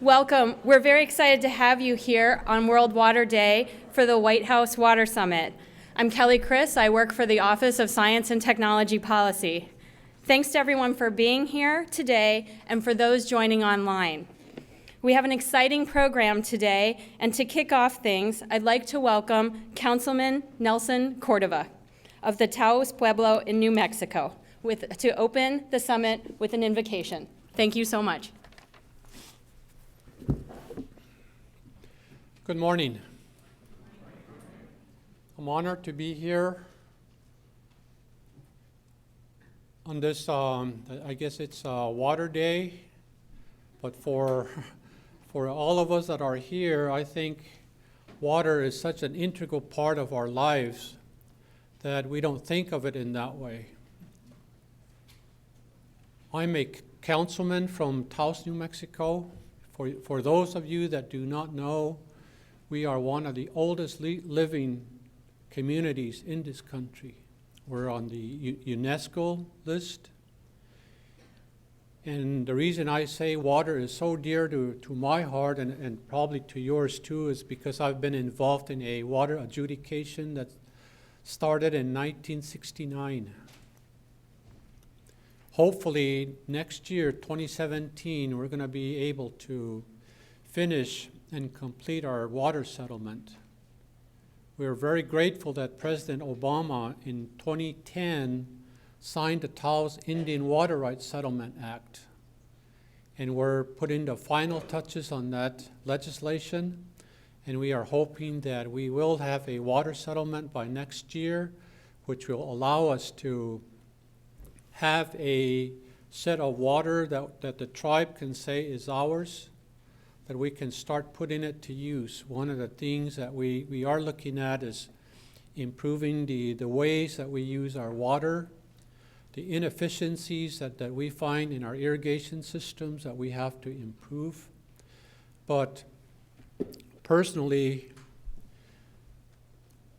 Welcome. We're very excited to have you here on World Water Day for the White House Water Summit. I'm Kelly Chris. I work for the Office of Science and Technology Policy. Thanks to everyone for being here today and for those joining online. We have an exciting program today, and to kick off things, I'd like to welcome Councilman Nelson Cordova of the Taos Pueblo in New Mexico to open the summit with an invocation. Thank you so much. Good morning. I'm honored to be here on this, I guess it's Water Day, but for all of us that are here, I think water is such an integral part of our lives that we don't think of it in that way. I'm a councilman from Taos, New Mexico. For those of you that do not know, we are one of the oldest living communities in this country. We're on the UNESCO list. And the reason I say water is so dear to my heart and probably to yours too is because I've been involved in a water adjudication that started in 1969. Hopefully next year, 2017, we're going to be able to finish and complete our water settlement. We are very grateful that President Obama in 2010 signed the Taos Indian Water Rights Settlement Act. And we're putting the final touches on that legislation. And we are hoping that we will have a water settlement by next year, which will allow us to have a set of water that the tribe can say is ours, that we can start putting it to use. One of the things that we are looking at is improving the ways that we use our water, the inefficiencies that we find in our irrigation systems that we have to improve. But personally,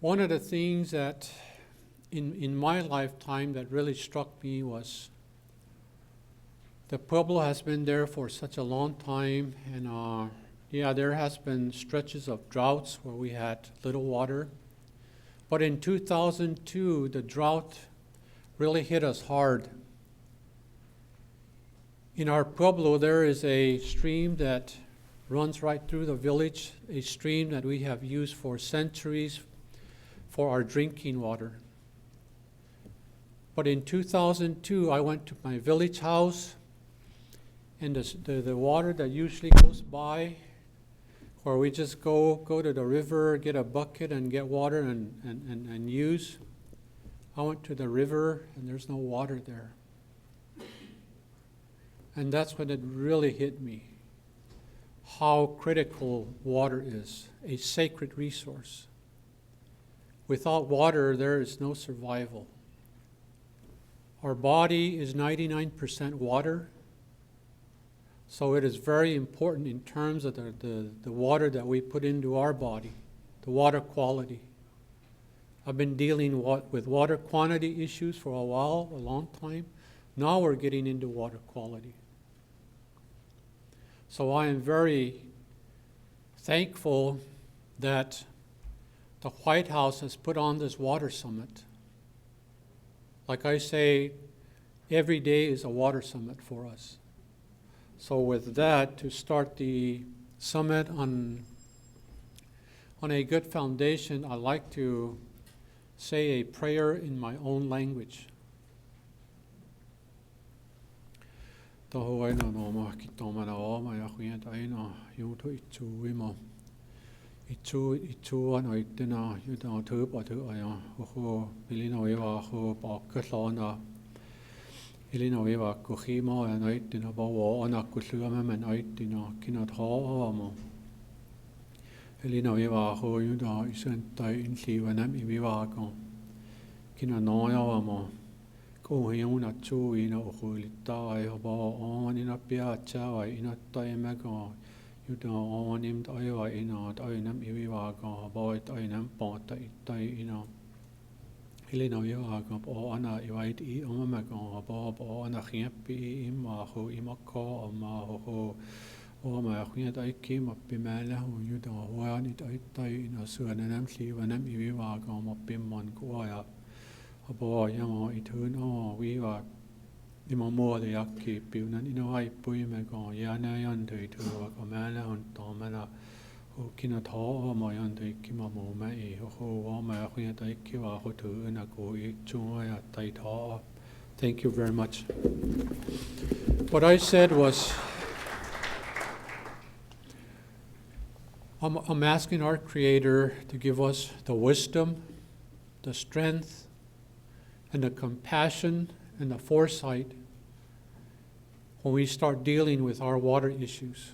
one of the things that in my lifetime that really struck me was the Pueblo has been there for such a long time, and there has been stretches of droughts where we had little water. But in 2002, the drought really hit us hard. In our Pueblo, there is a stream that runs right through the village, a stream that we have used for centuries for our drinking water. But in 2002, I went to my village house, and the water that usually goes by, where we just go to the river, get a bucket and get water and use, I went to the river and there's no water there. And that's when it really hit me, how critical water is, a sacred resource. Without water, there is no survival. Our body is 99% water. So it is very important in terms of the water that we put into our body, the water quality. I've been dealing with water quantity issues for a while, a long time. Now we're getting into water quality. So I am very thankful that the White House has put on this water summit. Like I say, every day is a water summit for us. So with that, to start the summit on a good foundation, I'd like to say a prayer in my own language. Ilina viva kuhimo ja noitina bawa anaku syömämän aitina kina taavamo. Ilina viva ho juda isentai insivanam ivivaako. Kina noajavamo. Kuhiuna tsuina uhuilittaa ja bawa anina piatsaa inattaimeko. Juda anim taiva ina tainam ivivaako. Bawa tainam paata ittai ina. Ilina vivaako po ana ivait I omamako po ana hieppi imahu imako amahu mà khuyên tới khi mà bị mẹ là hồi như đó hoa đi tới tới nó sửa nên em xí và em yêu và còn một bên mòn của ai à bỏ nhưng mà ít thứ nó vì và đi mà mua thì khi biểu nên nó hay bùi mà còn giờ này anh thì thừa và còn mẹ là anh tao mà là khi nó thó mà anh thì khi mà mua mẹ hồ mà khuyên tới khi mà hồ thứ là cố ý chung ai tay thó. Thank you very much. What I said was, I'm asking our Creator to give us the wisdom, the strength, and the compassion and the foresight when we start dealing with our water issues.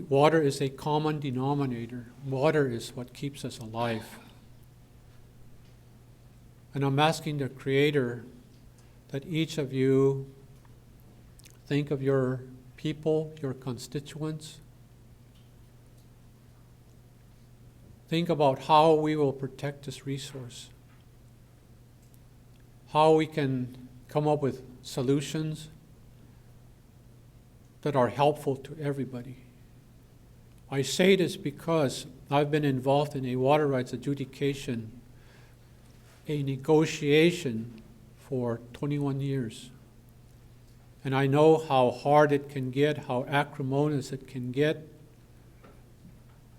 Water is a common denominator. Water is what keeps us alive. And I'm asking the Creator that each of you think of your people, your constituents. Think about how we will protect this resource, how we can come up with solutions that are helpful to everybody. I say this because I've been involved in a water rights adjudication, a negotiation for 21 years. And I know how hard it can get, how acrimonious it can get.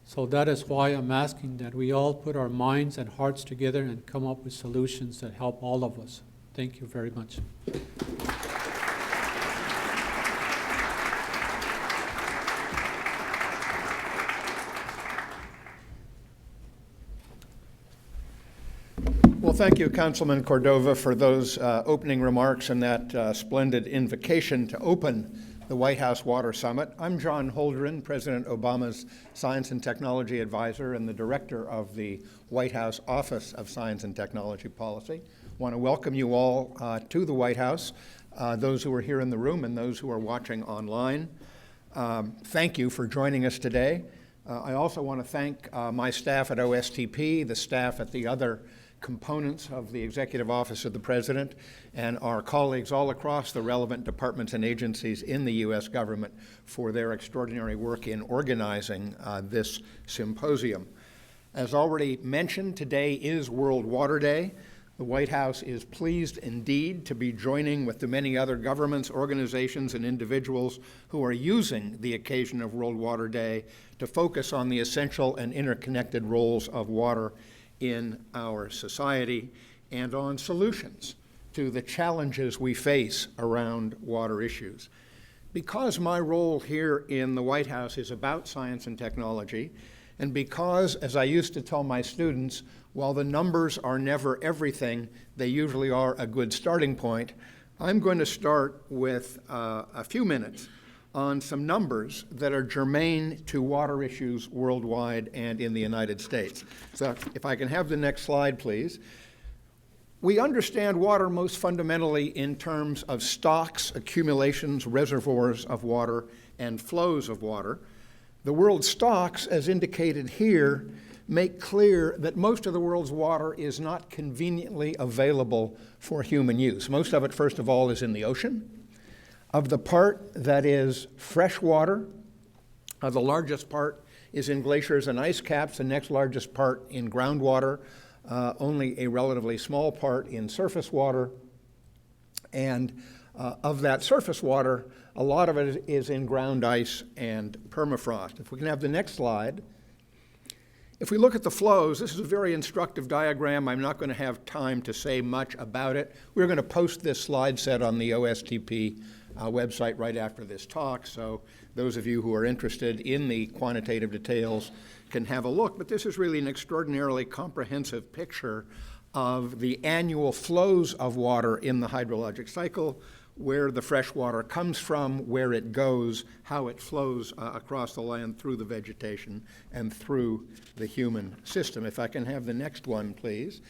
So that is why I'm asking that we all put our minds and hearts together and come up with solutions that help all of us. Thank you very much. Well, thank you, Councilman Cordova, for those opening remarks and that splendid invocation to open the White House Water Summit. I'm John Holdren, President Obama's Science and Technology Advisor and the Director of the White House Office of Science and Technology Policy. I want to welcome you all to the White House, those who are here in the room and those who are watching online. Thank you for joining us today. I also want to thank my staff at OSTP, the staff at the other components of the Executive Office of the President, and our colleagues all across the relevant departments and agencies in the U.S. government for their extraordinary work in organizing this symposium. As already mentioned, today is World Water Day. The White House is pleased indeed to be joining with the many other governments, organizations, and individuals who are using the occasion of World Water Day to focus on the essential and interconnected roles of water in our society and on solutions to the challenges we face around water issues. Because my role here in the White House is about science and technology, and because, as I used to tell my students, while the numbers are never everything, they usually are a good starting point, I'm going to start with a few minutes on some numbers that are germane to water issues worldwide and in the United States. So if I can have the next slide, please. We understand water most fundamentally in terms of stocks, accumulations, reservoirs of water, and flows of water. The world's stocks, as indicated here, make clear that most of the world's water is not conveniently available for human use. Most of it, first of all, is in the ocean. Of the part that is fresh water, the largest part is in glaciers and ice caps, the next largest part in groundwater, only a relatively small part in surface water. And of that surface water, a lot of it is in ground ice and permafrost. If we can have the next slide. If we look at the flows, this is a very instructive diagram. I'm not going to have time to say much about it. We're going to post this slide set on the OSTP website right after this talk, so those of you who are interested in the quantitative details can have a look. But this is really an extraordinarily comprehensive picture of the annual flows of water in the hydrologic cycle, where the fresh water comes from, where it goes, how it flows across the land through the vegetation and through the human system. If I can have the next one, please.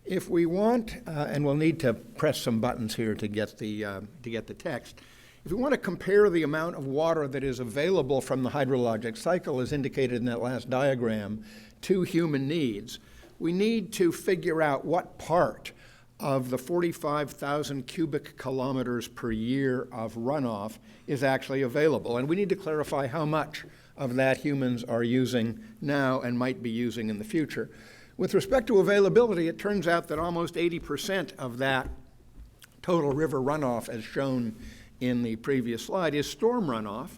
If we want, and we'll need to press some buttons here to get the text. If we want to compare the amount of water that is available from the hydrologic cycle, as indicated in that last diagram, to human needs, we need to figure out what part of the 45,000 cubic kilometers per year of runoff is actually available. And we need to clarify how much of that humans are using now and might be using in the future. With respect to availability, it turns out that almost 80% of that total river runoff, as shown in the previous slide, is storm runoff,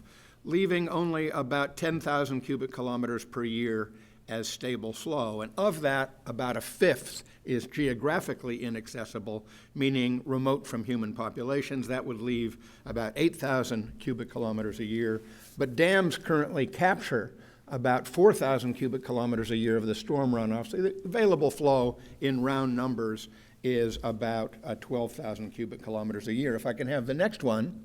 leaving only about 10,000 cubic kilometers per year as stable flow. And of that, about a fifth is geographically inaccessible, meaning remote from human populations. That would leave about 8,000 cubic kilometers a year. But dams currently capture about 4,000 cubic kilometers a year of the storm runoff. So the available flow in round numbers is about 12,000 cubic kilometers a year. If I can have the next one.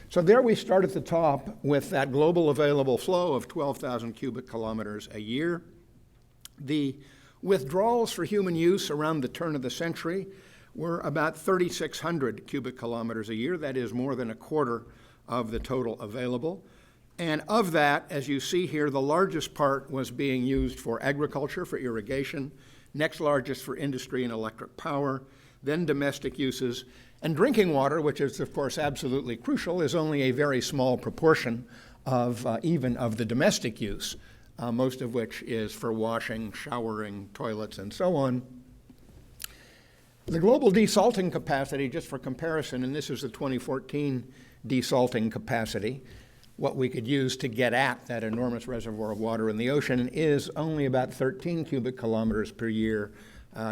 So there we start at the top with that global available flow of 12,000 cubic kilometers a year. The withdrawals for human use around the turn of the century were about 3,600 cubic kilometers a year. That is more than a quarter of the total available. And of that, as you see here, the largest part was being used for agriculture, for irrigation, next largest for industry and electric power, then domestic uses. And drinking water, which is, of course, absolutely crucial, is only a very small proportion of even of the domestic use, most of which is for washing, showering, toilets, and so on. The global desalting capacity, just for comparison, and this is the 2014 desalting capacity, what we could use to get at that enormous reservoir of water in the ocean, is only about 13 cubic kilometers per year,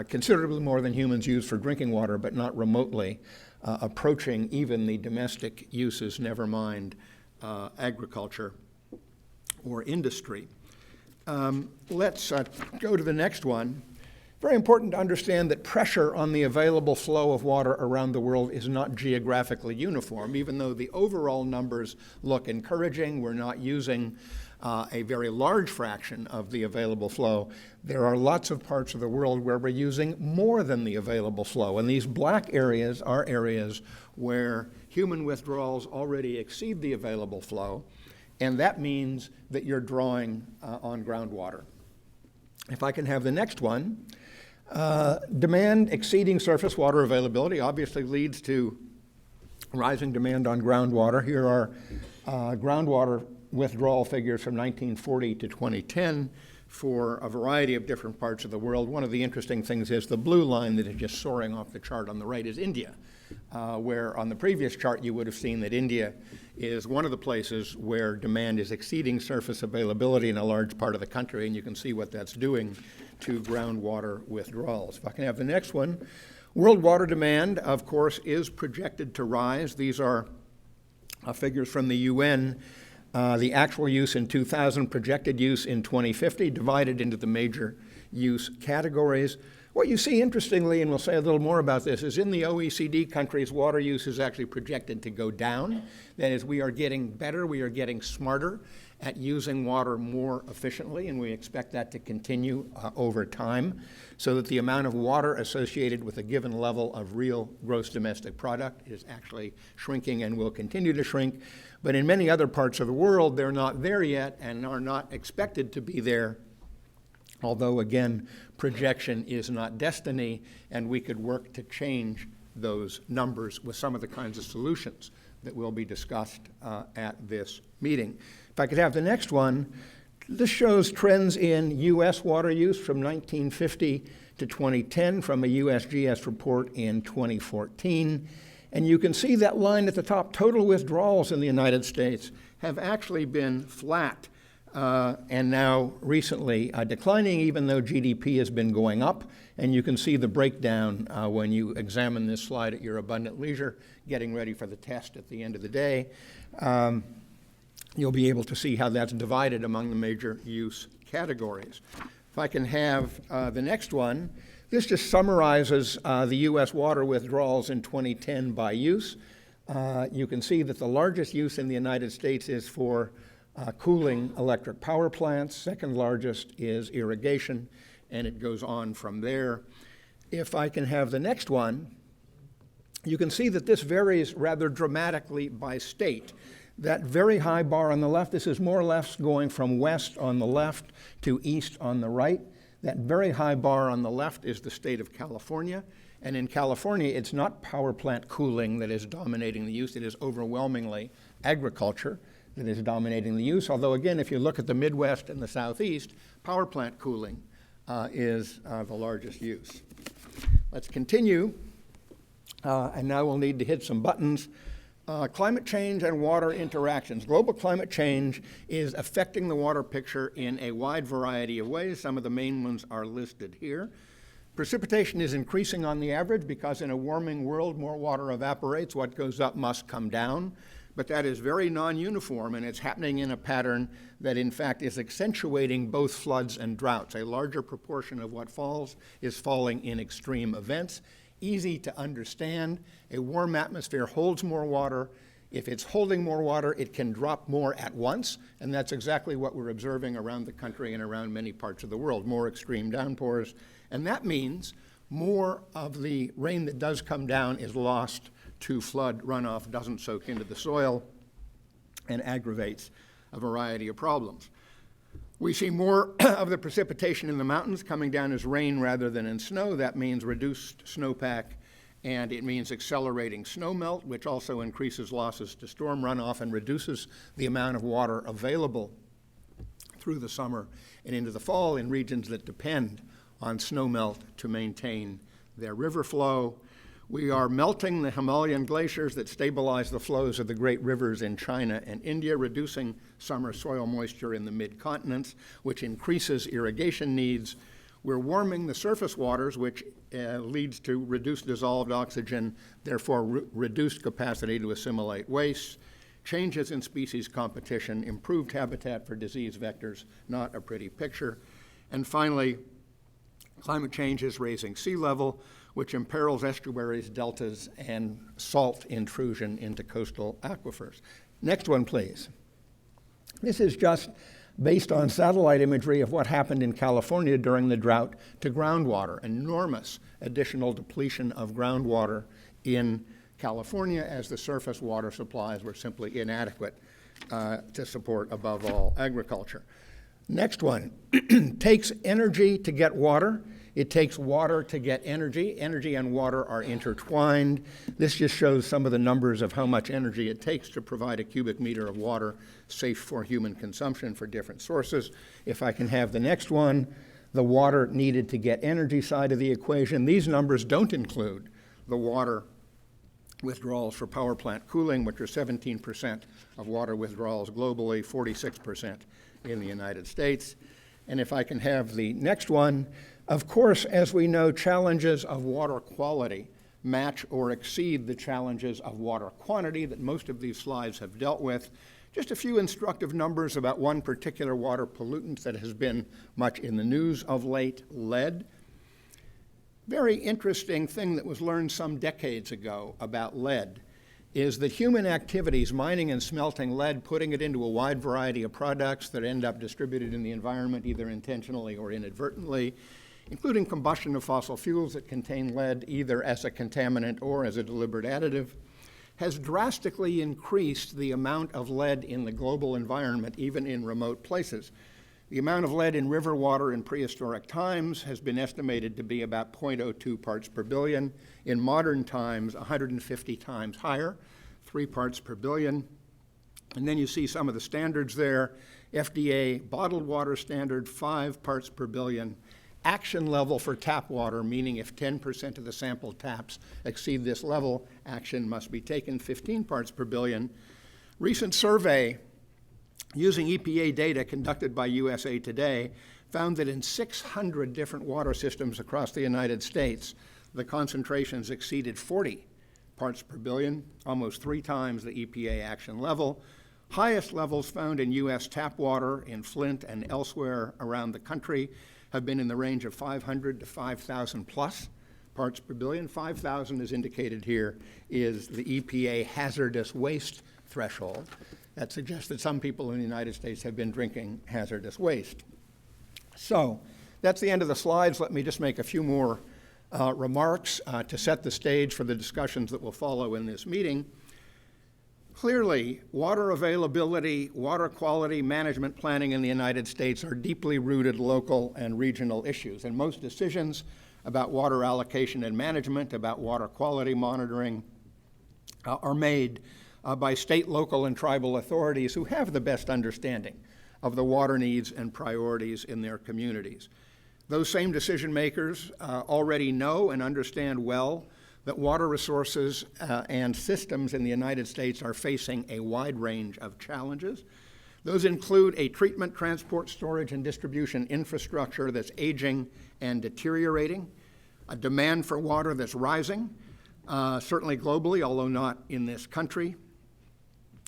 considerably more than humans use for drinking water, but not remotely approaching even the domestic uses, never mind agriculture or industry. Let's go to the next one. Very important to understand that pressure on the available flow of water around the world is not geographically uniform. Even though the overall numbers look encouraging, we're not using a very large fraction of the available flow. There are lots of parts of the world where we're using more than the available flow. And these black areas are areas where human withdrawals already exceed the available flow. And that means that you're drawing on groundwater. If I can have the next one. Demand exceeding surface water availability obviously leads to rising demand on groundwater. Here are groundwater withdrawal figures from 1940 to 2010 for a variety of different parts of the world. One of the interesting things is the blue line that is just soaring off the chart on the right is India, where on the previous chart you would have seen that India is one of the places where demand is exceeding surface availability in a large part of the country, and you can see what that's doing to groundwater withdrawals. If I can have the next one. World water demand, of course, is projected to rise. These are figures from the UN. The actual use in 2000, projected use in 2050, divided into the major use categories. What you see, interestingly, and we'll say a little more about this, is in the OECD countries, water use is actually projected to go down. That is, we are getting better, we are getting smarter at using water more efficiently, and we expect that to continue over time, so that the amount of water associated with a given level of real gross domestic product is actually shrinking and will continue to shrink. But in many other parts of the world, they're not there yet and are not expected to be there. Although, again, projection is not destiny, and we could work to change those numbers with some of the kinds of solutions that will be discussed at this meeting. If I could have the next one. This shows trends in U.S. water use from 1950 to 2010 from a USGS report in 2014. And you can see that line at the top. Total withdrawals in the United States have actually been flat and now recently declining, even though GDP has been going up. And you can see the breakdown when you examine this slide at your abundant leisure, getting ready for the test at the end of the day. You'll be able to see how that's divided among the major use categories. If I can have the next one. This just summarizes the U.S. water withdrawals in 2010 by use. You can see that the largest use in the United States is for cooling electric power plants. Second largest is irrigation, and it goes on from there. If I can have the next one, you can see that this varies rather dramatically by state. That very high bar on the left, this is more or less going from west on the left to east on the right. That very high bar on the left is the state of California, And in California, it's not power plant cooling that is dominating the use. It is overwhelmingly agriculture that is dominating the use. Although, again, if you look at the Midwest and the Southeast, power plant cooling is the largest use. Let's continue. And now we'll need to hit some buttons. Climate change and water interactions. Global climate change is affecting the water picture in a wide variety of ways. Some of the main ones are listed here. Precipitation is increasing on the average because in a warming world, more water evaporates. What goes up must come down. But that is very non-uniform, and it's happening in a pattern that, in fact, is accentuating both floods and droughts. A larger proportion of what falls is falling in extreme events. Easy to understand. A warm atmosphere holds more water. If it's holding more water, it can drop more at once, and that's exactly what we're observing around the country and around many parts of the world, more extreme downpours. And that means more of the rain that does come down is lost to flood runoff, doesn't soak into the soil, and aggravates a variety of problems. We see more of the precipitation in the mountains coming down as rain rather than in snow. That means reduced snowpack, and it means accelerating snowmelt, which also increases losses to storm runoff and reduces the amount of water available through the summer and into the fall in regions that depend on snowmelt to maintain their river flow. We are melting the Himalayan glaciers that stabilize the flows of the great rivers in China and India, reducing summer soil moisture in the mid-continents, which increases irrigation needs. We're warming the surface waters, which leads to reduced dissolved oxygen, therefore reduced capacity to assimilate waste, changes in species competition, improved habitat for disease vectors, not a pretty picture. And finally, climate change is raising sea level, which imperils estuaries, deltas, and salt intrusion into coastal aquifers. Next one, please. This is just based on satellite imagery of what happened in California during the drought to groundwater. Enormous additional depletion of groundwater in California as the surface water supplies were simply inadequate to support, above all, agriculture. Next one. Takes energy to get water. It takes water to get energy. Energy and water are intertwined. This just shows some of the numbers of how much energy it takes to provide a cubic meter of water safe for human consumption for different sources. If I can have the next one, the water needed to get energy side of the equation. These numbers don't include the water withdrawals for power plant cooling, which are 17% of water withdrawals globally, 46% in the United States. And if I can have the next one, of course, as we know, challenges of water quality match or exceed the challenges of water quantity that most of these slides have dealt with. Just a few instructive numbers about one particular water pollutant that has been much in the news of late, lead. Very interesting thing that was learned some decades ago about lead is that human activities, mining and smelting lead, putting it into a wide variety of products that end up distributed in the environment either intentionally or inadvertently, including combustion of fossil fuels that contain lead either as a contaminant or as a deliberate additive, has drastically increased the amount of lead in the global environment, even in remote places. The amount of lead in river water in prehistoric times has been estimated to be about 0.02 parts per billion. In modern times, 150 times higher, 3 parts per billion. And then you see some of the standards there. FDA bottled water standard, 5 parts per billion. Action level for tap water, meaning if 10% of the sampled taps exceed this level, action must be taken, 15 parts per billion. Recent survey using EPA data conducted by USA Today found that in 600 different water systems across the United States, the concentrations exceeded 40 parts per billion, almost 3 times the EPA action level. Highest levels found in U.S. tap water in Flint and elsewhere around the country have been in the range of 500 to 5,000 plus parts per billion. 5,000, as indicated here, is the EPA hazardous waste threshold. That suggests that some people in the United States have been drinking hazardous waste. So that's the end of the slides. Let me just make a few more remarks to set the stage for the discussions that will follow in this meeting. Clearly, water availability, water quality, management planning in the United States are deeply rooted local and regional issues, and most decisions about water allocation and management, about water quality monitoring, are made by state, local, and tribal authorities who have the best understanding of the water needs and priorities in their communities. Those same decision makers already know and understand well that water resources and systems in the United States are facing a wide range of challenges. Those include a treatment, transport, storage, and distribution infrastructure that's aging and deteriorating, a demand for water that's rising, certainly globally, although not in this country,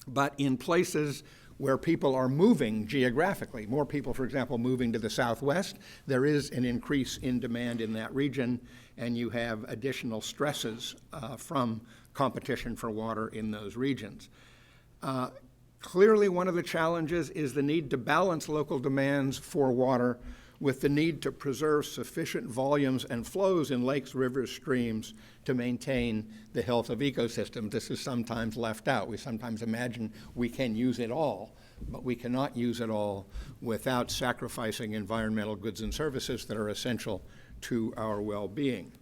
but in places where people are moving geographically. More people, for example, moving to the Southwest. There is an increase in demand in that region, and you have additional stresses from competition for water in those regions. Clearly, one of the challenges is the need to balance local demands for water with the need to preserve sufficient volumes and flows in lakes, rivers, streams to maintain the health of ecosystems. This is sometimes left out. We sometimes imagine we can use it all, but we cannot use it all without sacrificing environmental goods and services that are essential to our well-being.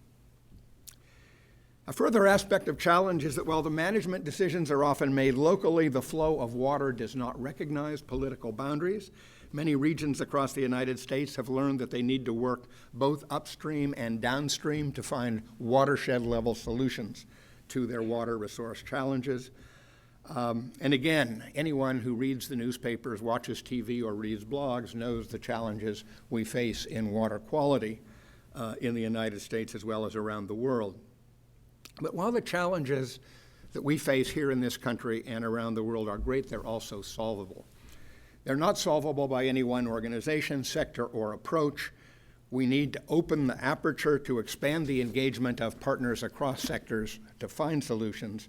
A further aspect of challenge is that while the management decisions are often made locally, the flow of water does not recognize political boundaries. Many regions across the United States have learned that they need to work both upstream and downstream to find watershed-level solutions to their water resource challenges. And again, anyone who reads the newspapers, watches TV, or reads blogs knows the challenges we face in water quality in the United States as well as around the world. But while the challenges that we face here in this country and around the world are great, they're also solvable. They're not solvable by any one organization, sector, or approach. We need to open the aperture to expand the engagement of partners across sectors to find solutions.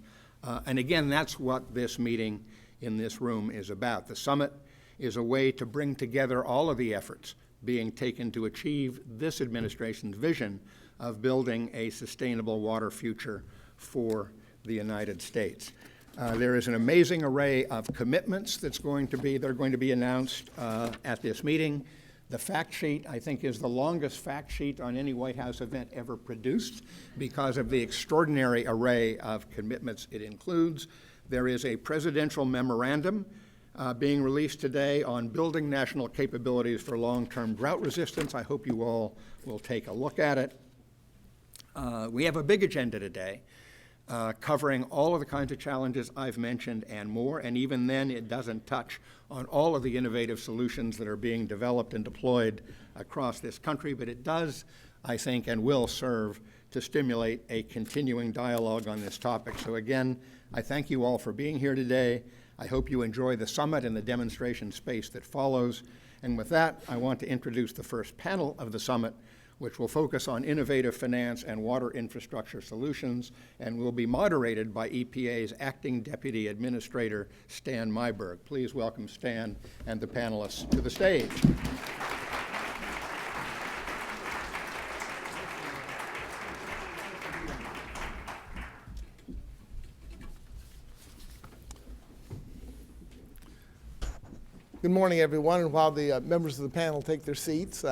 And again, that's what this meeting in this room is about. The summit is a way to bring together all of the efforts being taken to achieve this administration's vision of building a sustainable water future for the United States. There is an amazing array of commitments that are going to be announced at this meeting. The fact sheet, I think, is the longest fact sheet on any White House event ever produced because of the extraordinary array of commitments it includes. There is a presidential memorandum being released today on building national capabilities for long-term drought resistance. I hope you all will take a look at it. We have a big agenda today, covering all of the kinds of challenges I've mentioned and more, and even then it doesn't touch on all of the innovative solutions that are being developed and deployed across this country, but it does, I think, and will serve to stimulate a continuing dialogue on this topic. So again, I thank you all for being here today. I hope you enjoy the summit and the demonstration space that follows. And with that, I want to introduce the first panel of the summit, which will focus on innovative finance and water infrastructure solutions, and will be moderated by EPA's Acting Deputy Administrator, Stan Myberg. Please welcome Stan and the panelists to the stage. Good morning, everyone, and while the members of the panel take their seats,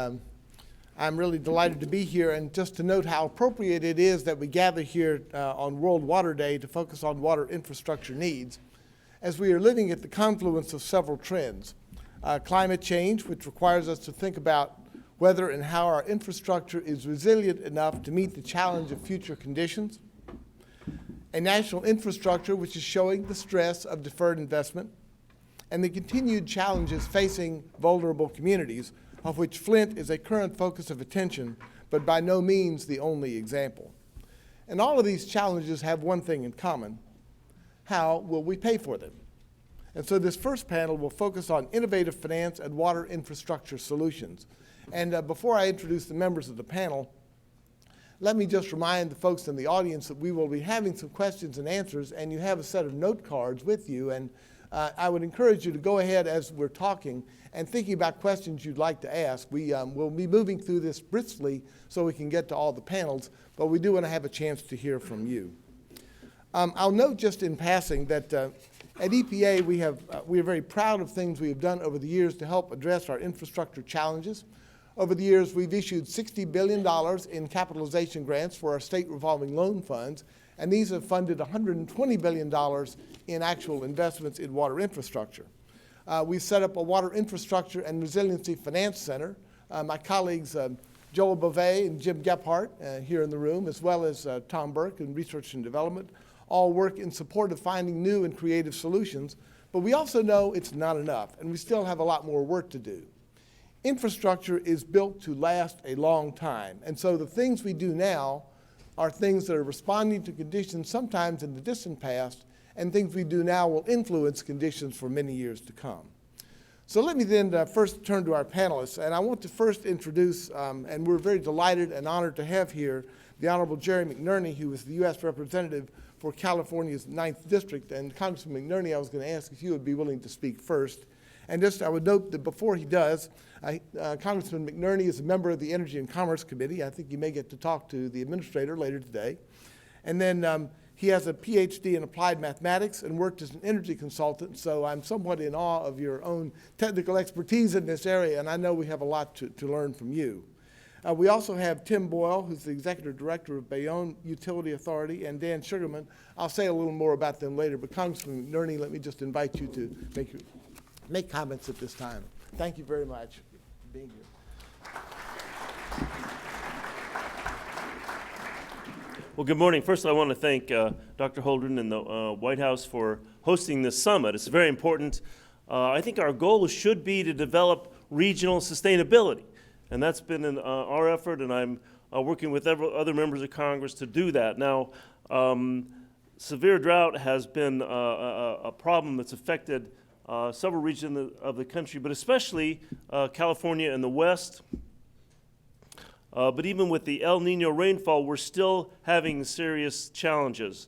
I'm really delighted to be here, and just to note how appropriate it is that we gather here on World Water Day to focus on water infrastructure needs, as we are living at the confluence of several trends. Climate change, which requires us to think about whether and how our infrastructure is resilient enough to meet the challenge of future conditions. A national infrastructure which is showing the stress of deferred investment, and the continued challenges facing vulnerable communities, of which Flint is a current focus of attention, but by no means the only example. And all of these challenges have one thing in common: how will we pay for them? And so this first panel will focus on innovative finance and water infrastructure solutions. And before I introduce the members of the panel, let me just remind the folks in the audience that we will be having some questions and answers, and you have a set of note cards with you. And I would encourage you to go ahead as we're talking and thinking about questions you'd like to ask. We will be moving through this briskly so we can get to all the panels, but we do want to have a chance to hear from you. I'll note just in passing that at EPA we are very proud of things we have done over the years to help address our infrastructure challenges. Over the years, we've issued $60 billion in capitalization grants for our state revolving loan funds, and these have funded $120 billion in actual investments in water infrastructure. We've set up a Water Infrastructure and Resiliency Finance Center. My colleagues Joel Beauvais and Jim Gephardt here in the room, as well as Tom Burke in Research and Development, all work in support of finding new and creative solutions, but we also know it's not enough, and we still have a lot more work to do. Infrastructure is built to last a long time, and so the things we do now are things that are responding to conditions sometimes in the distant past, and things we do now will influence conditions for many years to come. So let me then first turn to our panelists, and I want to first introduce, and we're very delighted and honored to have here, the Honorable Jerry McNerney, who is the U.S. Representative for California's 9th District. And Congressman McNerney, I was going to ask if you would be willing to speak first. And just I would note that before he does, Congressman McNerney is a member of the Energy and Commerce Committee. I think you may get to talk to the administrator later today. And then he has a PhD in applied mathematics and worked as an energy consultant, so I'm somewhat in awe of your own technical expertise in this area, and I know we have a lot to learn from you. We also have Tim Boyle, who's the Executive Director of Bayonne Utility Authority, and Dan Sugarman. I'll say a little more about them later, but Congressman McNerney, let me just invite you to make comments at this time. Thank you very much for being here. Well, good morning. First, I want to thank Dr. Holdren and the White House for hosting this summit. It's very important. I think our goal should be to develop regional sustainability, and that's been our effort, and I'm working with other members of Congress to do that. Now, severe drought has been a problem that's affected several regions of the country, but especially California and the West. But even with the El Nino rainfall, we're still having serious challenges.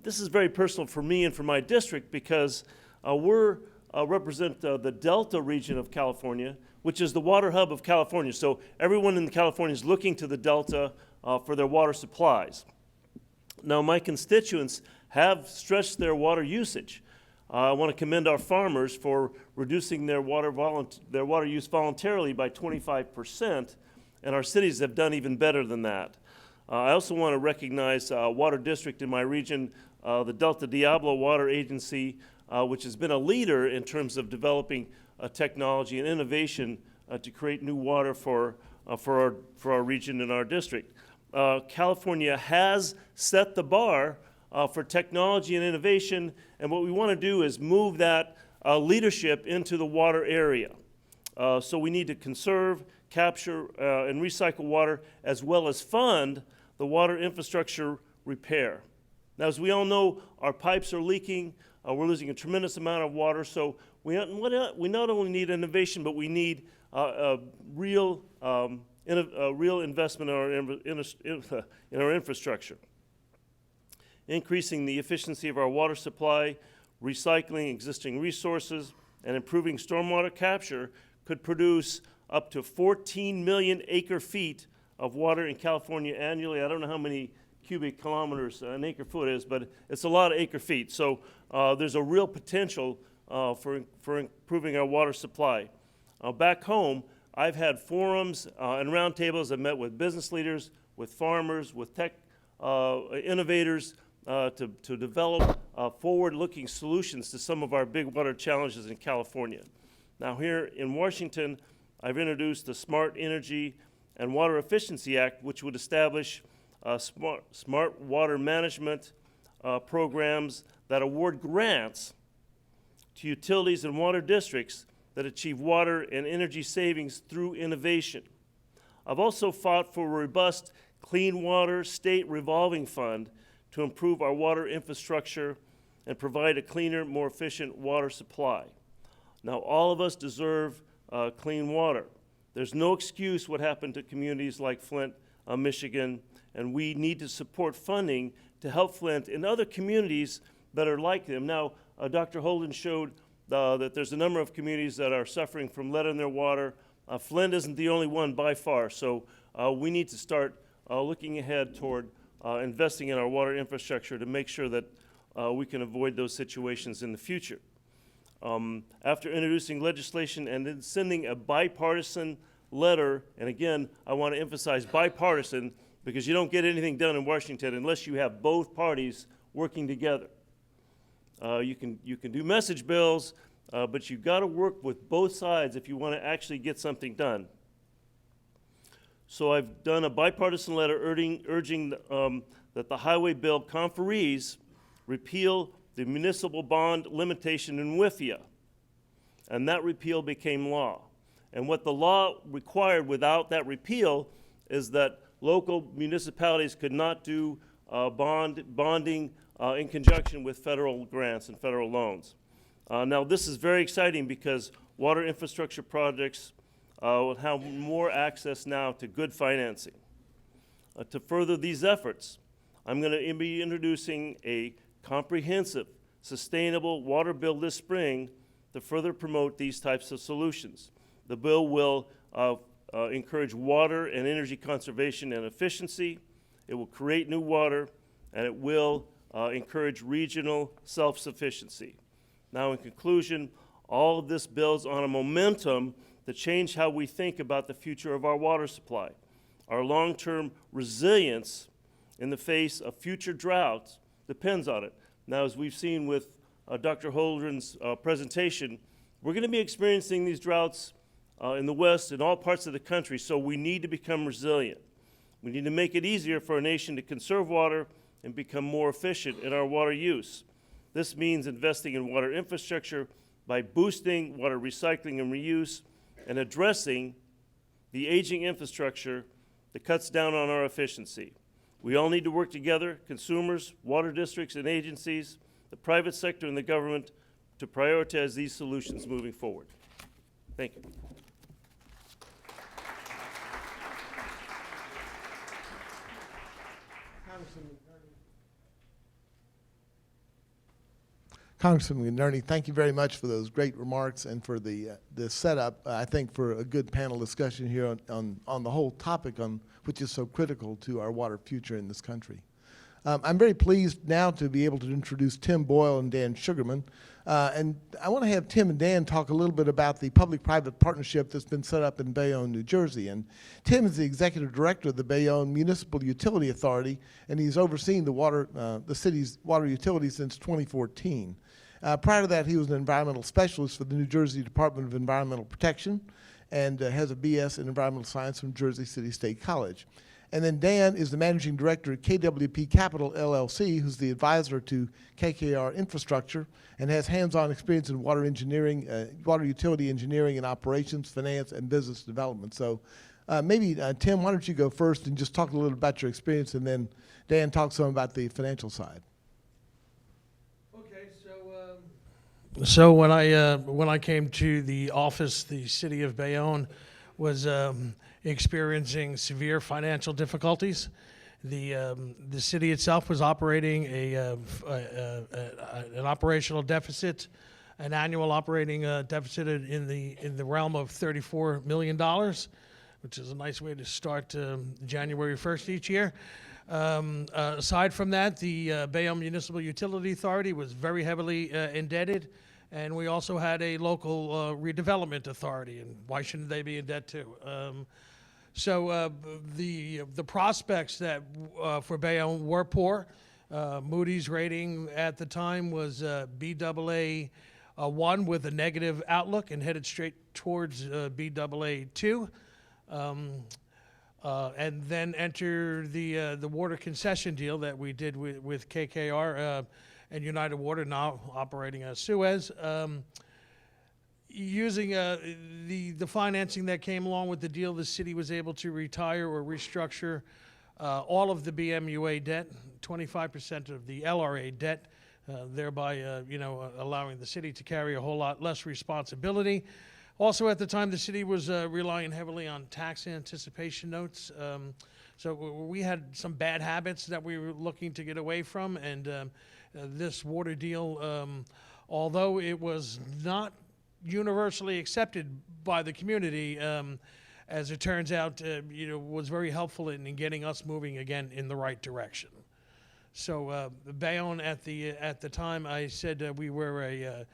This is very personal for me and for my district because we represent the Delta region of California, which is the water hub of California. So everyone in California is looking to the Delta for their water supplies. Now, my constituents have stretched their water usage. I want to commend our farmers for reducing their water use voluntarily by 25%. And our cities have done even better than that. I also want to recognize a water district in my region, the Delta Diablo Water Agency, which has been a leader in terms of developing technology and innovation to create new water for our region and our district. California has set the bar for technology and innovation, and what we want to do is move that leadership into the water area. So we need to conserve, capture, and recycle water, as well as fund the water infrastructure repair. Now, as we all know, our pipes are leaking. We're losing a tremendous amount of water. So we not only need innovation, but we need real investment in our infrastructure. Increasing the efficiency of our water supply, recycling existing resources, and improving stormwater capture could produce up to 14 million acre-feet of water in California annually. I don't know how many cubic kilometers an acre-foot is, but it's a lot of acre-feet. So there's a real potential for improving our water supply. Back home, I've had forums and roundtables. I've met with business leaders, with farmers, with tech innovators to develop forward-looking solutions to some of our big water challenges in California. Now, here in Washington, I've introduced the Smart Energy and Water Efficiency Act, which would establish smart water management programs that award grants to utilities and water districts that achieve water and energy savings through innovation. I've also fought for a robust Clean Water State Revolving Fund to improve our water infrastructure and provide a cleaner, more efficient water supply. Now, all of us deserve clean water. There's no excuse what happened to communities like Flint, Michigan, and we need to support funding to help Flint and other communities that are like them. Now, Dr. Holden showed that there's a number of communities that are suffering from lead in their water. Flint isn't the only one by far, so we need to start looking ahead toward investing in our water infrastructure to make sure that we can avoid those situations in the future. After introducing legislation and then sending a bipartisan letter, and again, I want to emphasize bipartisan, because you don't get anything done in Washington unless you have both parties working together. You can do message bills, but you've got to work with both sides if you want to actually get something done. So I've done a bipartisan letter urging that the highway bill conferees repeal the municipal bond limitation in WIFIA, and that repeal became law. And what the law required without that repeal is that local municipalities could not do bonding in conjunction with federal grants and federal loans. Now, this is very exciting because water infrastructure projects will have more access now to good financing. To further these efforts, I'm going to be introducing a comprehensive, sustainable water bill this spring to further promote these types of solutions. The bill will encourage water and energy conservation and efficiency. It will create new water, and it will encourage regional self-sufficiency. Now, in conclusion, all of this builds on a momentum to change how we think about the future of our water supply. Our long-term resilience in the face of future droughts depends on it. Now, as we've seen with Dr. Holdren's presentation, we're going to be experiencing these droughts in the West, in all parts of the country, so we need to become resilient. We need to make it easier for a nation to conserve water and become more efficient in our water use. This means investing in water infrastructure by boosting water recycling and reuse and addressing the aging infrastructure that cuts down on our efficiency. We all need to work together, consumers, water districts and agencies, the private sector and the government, to prioritize these solutions moving forward. Thank you. Congressman McNerney, thank you very much for those great remarks and for the setup, I think, for a good panel discussion here on the whole topic which is so critical to our water future in this country. I'm very pleased now to be able to introduce Tim Boyle and Dan Sugarman. And I want to have Tim and Dan talk a little bit about the public-private partnership that's been set up in Bayonne, New Jersey. And Tim is the executive director of the Bayonne Municipal Utility Authority, and he's overseen the city's water utilities since 2014. Prior to that, he was an environmental specialist for the New Jersey Department of Environmental Protection and has a BS in environmental science from Jersey City State College. And then Dan is the managing director at KWP Capital LLC, who's the advisor to KKR Infrastructure and has hands-on experience in water engineering, water utility engineering and operations, finance, and business development. So maybe, Tim, why don't you go first and just talk a little about your experience, and then Dan talk some about the financial side. So when I came to the office, the city of Bayonne was experiencing severe financial difficulties. The city itself was operating an operational deficit, an annual operating deficit in the realm of $34 million, which is a nice way to start January 1st each year. Aside from that, the Bayonne Municipal Utility Authority was very heavily indebted, and we also had a local redevelopment authority, and why shouldn't they be in debt too? So the prospects that for Bayonne were poor. Moody's rating at the time was Baa1 with a negative outlook and headed straight towards Baa2. And then enter the water concession deal that we did with KKR and United Water, now operating as Suez. Using the financing that came along with the deal, the city was able to retire or restructure all of the BMUA debt, 25% of the LRA debt, thereby allowing the city to carry a whole lot less responsibility. Also, at the time, the city was relying heavily on tax anticipation notes. So we had some bad habits that we were looking to get away from, and this water deal, although it was not universally accepted by the community, as it turns out, was very helpful in getting us moving again in the right direction. So Bayonne at the time, I said we were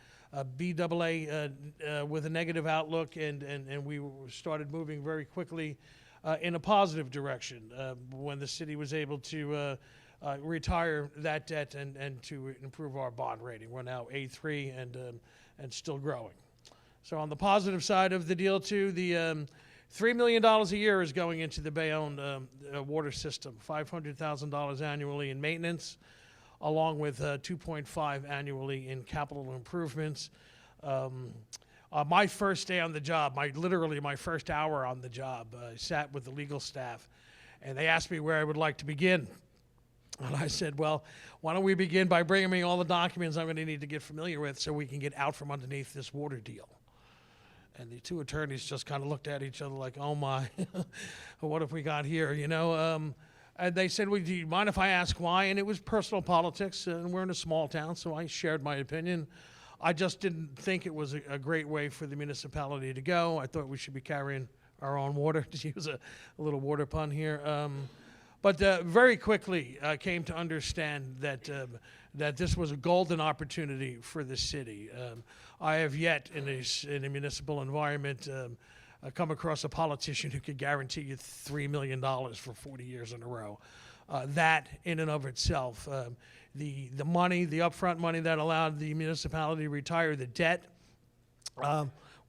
BAA with a negative outlook, and we started moving very quickly in a positive direction when the city was able to retire that debt and to improve our bond rating. We're now A3 and still growing. So on the positive side of the deal too, the $3 million a year is going into the Bayonne water system, $500,000 annually in maintenance, along with $2.5 annually in capital improvements. My first day on the job, literally my first hour on the job, I sat with the legal staff, and they asked me where I would like to begin. And I said, well, why don't we begin by bringing me all the documents I'm going to need to get familiar with so we can get out from underneath this water deal. And the two attorneys just kind of looked at each other like, oh my, what have we got here, you know? And they said, well, do you mind if I ask why? And it was personal politics, and we're in a small town, so I shared my opinion. I just didn't think it was a great way for the municipality to go. I thought we should be carrying our own water, to use a little water pun here. But very quickly came to understand that that this was a golden opportunity for the city. I have yet, in a municipal environment, come across a politician who could guarantee you $3 million for 40 years in a row. That, in and of itself, the money, the upfront money that allowed the municipality to retire the debt,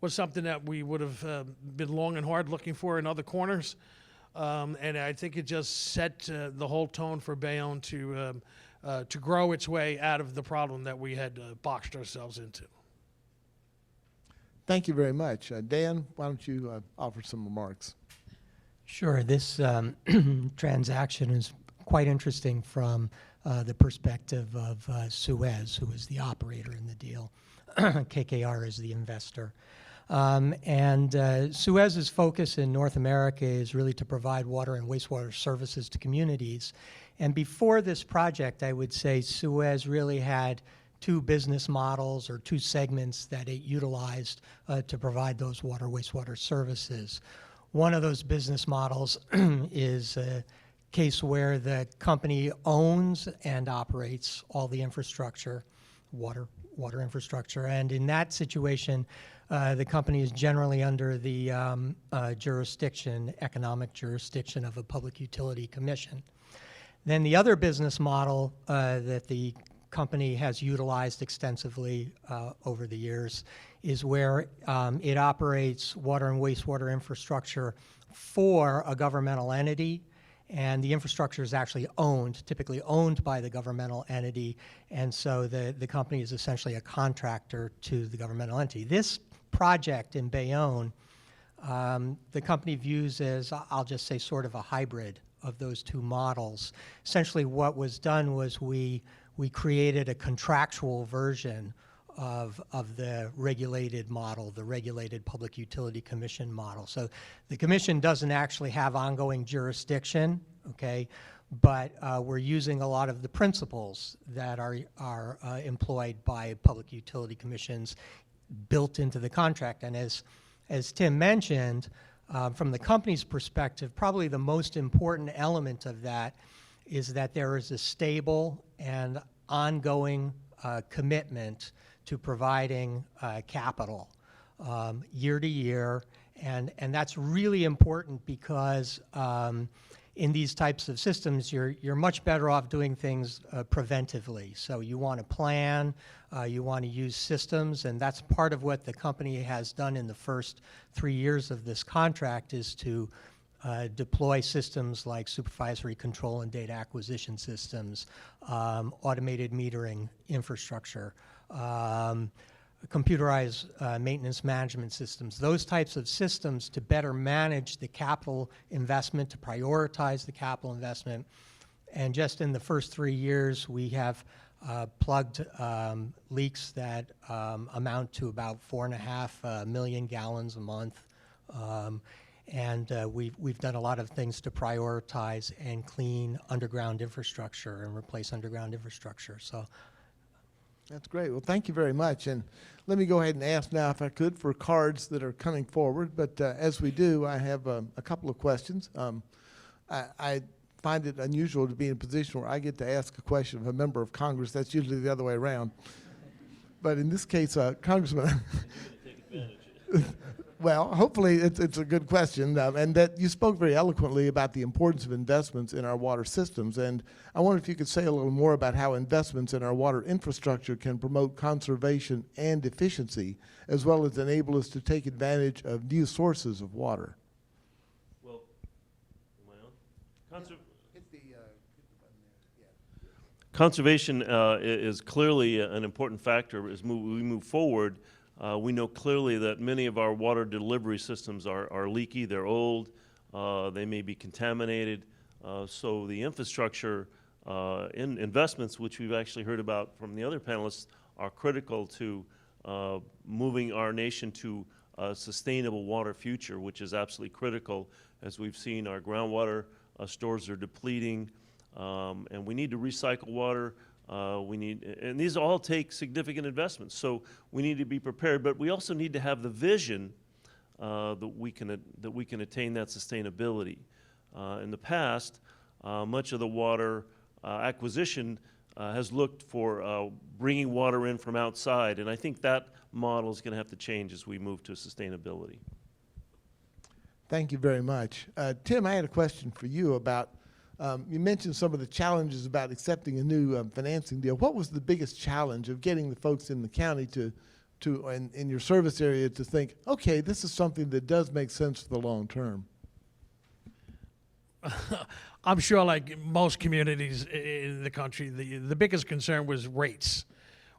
was something that we would have been long and hard looking for in other corners. And I think it just set the whole tone for Bayonne to grow its way out of the problem that we had boxed ourselves into. Thank you very much. Dan, why don't you offer some remarks? Sure. This transaction is quite interesting from the perspective of Suez, who is the operator in the deal. KKR is the investor. Suez's focus in North America is really to provide water and wastewater services to communities. And before this project, I would say Suez really had two business models or two segments that it utilized to provide those water, wastewater services. One of those business models is a case where the company owns and operates all the infrastructure, water infrastructure. And in that situation, the company is generally under the economic jurisdiction of a public utility commission. Then the other business model that the company has utilized extensively over the years is where it operates water and wastewater infrastructure for a governmental entity, and the infrastructure is actually typically owned by the governmental entity, and so the company is essentially a contractor to the governmental entity. This project in Bayonne, the company views as, I'll just say, sort of a hybrid of those two models. Essentially what was done was we created a contractual version of the regulated model, the regulated Public Utility Commission model. So the commission doesn't actually have ongoing jurisdiction, okay, but we're using a lot of the principles that are employed by public utility commissions built into the contract. And as Tim mentioned, from the company's perspective, probably the most important element of that is that there is a stable and ongoing commitment to providing capital year to year. And that's really important because in these types of systems, you're much better off doing things preventively. So you want to plan, you want to use systems, and that's part of what the company has done in the first 3 years of this contract is to deploy systems like supervisory control and data acquisition systems, automated metering infrastructure, computerized maintenance management systems, those types of systems to better manage the capital investment, to prioritize the capital investment. And just in the first 3 years, we have plugged leaks that amount to about 4.5 million gallons a month. We've done a lot of things to prioritize and clean underground infrastructure and replace underground infrastructure. So that's great. Well, thank you very much. And let me go ahead and ask now, if I could, for cards that are coming forward. But as we do, I have a couple of questions. I find it unusual to be in a position where I get to ask a question of a member of Congress. That's usually the other way around. But in this case, Congressman, well, hopefully it's a good question, and that you spoke very eloquently about the importance of investments in our water systems. And I wonder if you could say a little more about how investments in our water infrastructure can promote conservation and efficiency, as well as enable us to take advantage of new sources of water. Well, am I on? Conservation is clearly an important factor as we move forward. We know clearly that many of our water delivery systems are leaky, they're old, they may be contaminated. So the infrastructure investments, which we've actually heard about from the other panelists, are critical to moving our nation to a sustainable water future, which is absolutely critical. As we've seen, our groundwater stores are depleting, and we need to recycle water. And these all take significant investments, so we need to be prepared. But we also need to have the vision that we can attain that sustainability. In the past, much of the water acquisition has looked for bringing water in from outside, and I think that model is going to have to change as we move to sustainability. Thank you very much. Tim, I had a question for you about, you mentioned some of the challenges about accepting a new financing deal. What was the biggest challenge of getting the folks in the county and in your service area to think, okay, this is something that does make sense for the long term? I'm sure, like most communities in the country, the biggest concern was rates.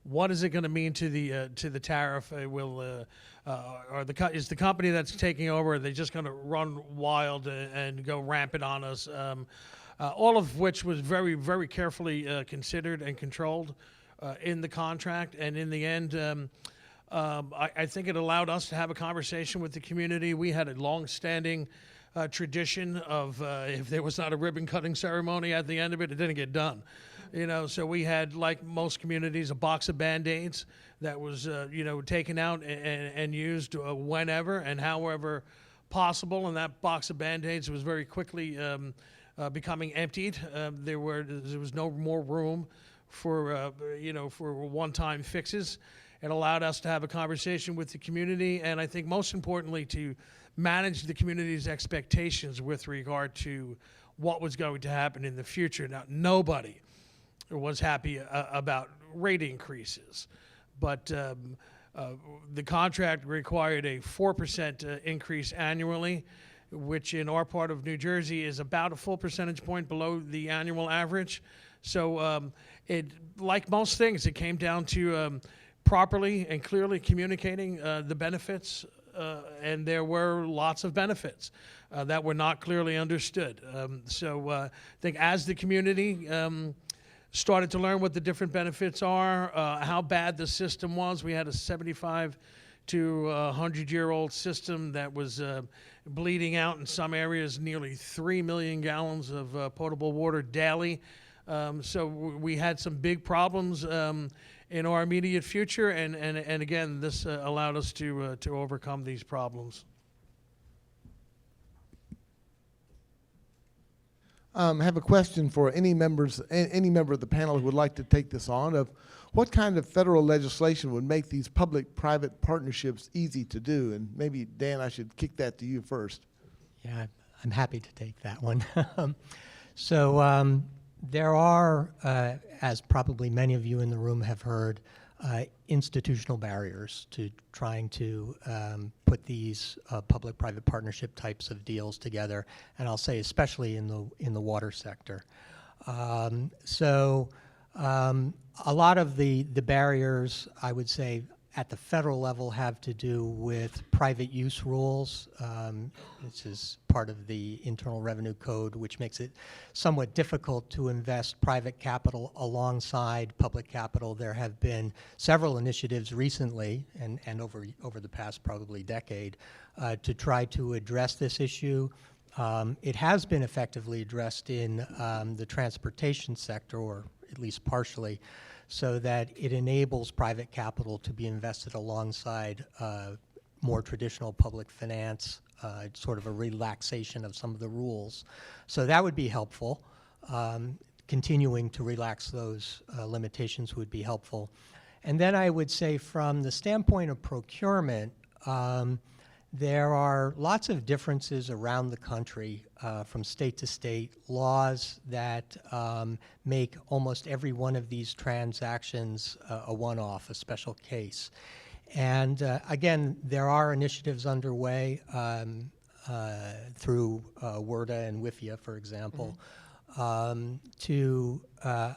What is it going to mean to the tariff? Is the company that's taking over, are they just going to run wild and go rampant on us? All of which was very, very carefully considered and controlled in the contract. And in the end, I think it allowed us to have a conversation with the community. We had a long-standing tradition of if there was not a ribbon-cutting ceremony at the end of it, it didn't get done. So we had, like most communities, a box of Band-Aids that was, taken out and used whenever and however possible. And that box of Band-Aids was very quickly becoming emptied. There was no more room for one-time fixes. It allowed us to have a conversation with the community, and I think most importantly to manage the community's expectations with regard to what was going to happen in the future. Now, nobody was happy about rate increases, but the contract required a 4% increase annually, which in our part of New Jersey is about a full percentage point below the annual average. So like most things, it came down to properly and clearly communicating the benefits, and there were lots of benefits that were not clearly understood. So I think as the community started to learn what the different benefits are, how bad the system was, we had a 75 to 100-year-old system that was bleeding out in some areas nearly 3 million gallons of potable water daily. So we had some big problems in our immediate future, and again, this allowed us to overcome these problems. I have a question for any member of the panel who would like to take this on. Of what kind of federal legislation would make these public-private partnerships easy to do? And maybe, Dan, I should kick that to you first. Yeah, I'm happy to take that one. So there are, as probably many of you in the room have heard, institutional barriers to trying to put these public-private partnership types of deals together, and I'll say especially in the water sector. A lot of the barriers, I would say, at the federal level have to do with private use rules. This is part of the Internal Revenue Code, which makes it somewhat difficult to invest private capital alongside public capital. There have been several initiatives recently and over the past probably decade to try to address this issue. It has been effectively addressed in the transportation sector, or at least partially, so that it enables private capital to be invested alongside more traditional public finance, sort of a relaxation of some of the rules. So that would be helpful. Continuing to relax those limitations would be helpful. And then I would say from the standpoint of procurement, there are lots of differences around the country from state to state, laws that make almost every one of these transactions a one-off, a special case. And again, there are initiatives underway through WRDA and WIFIA, for example, to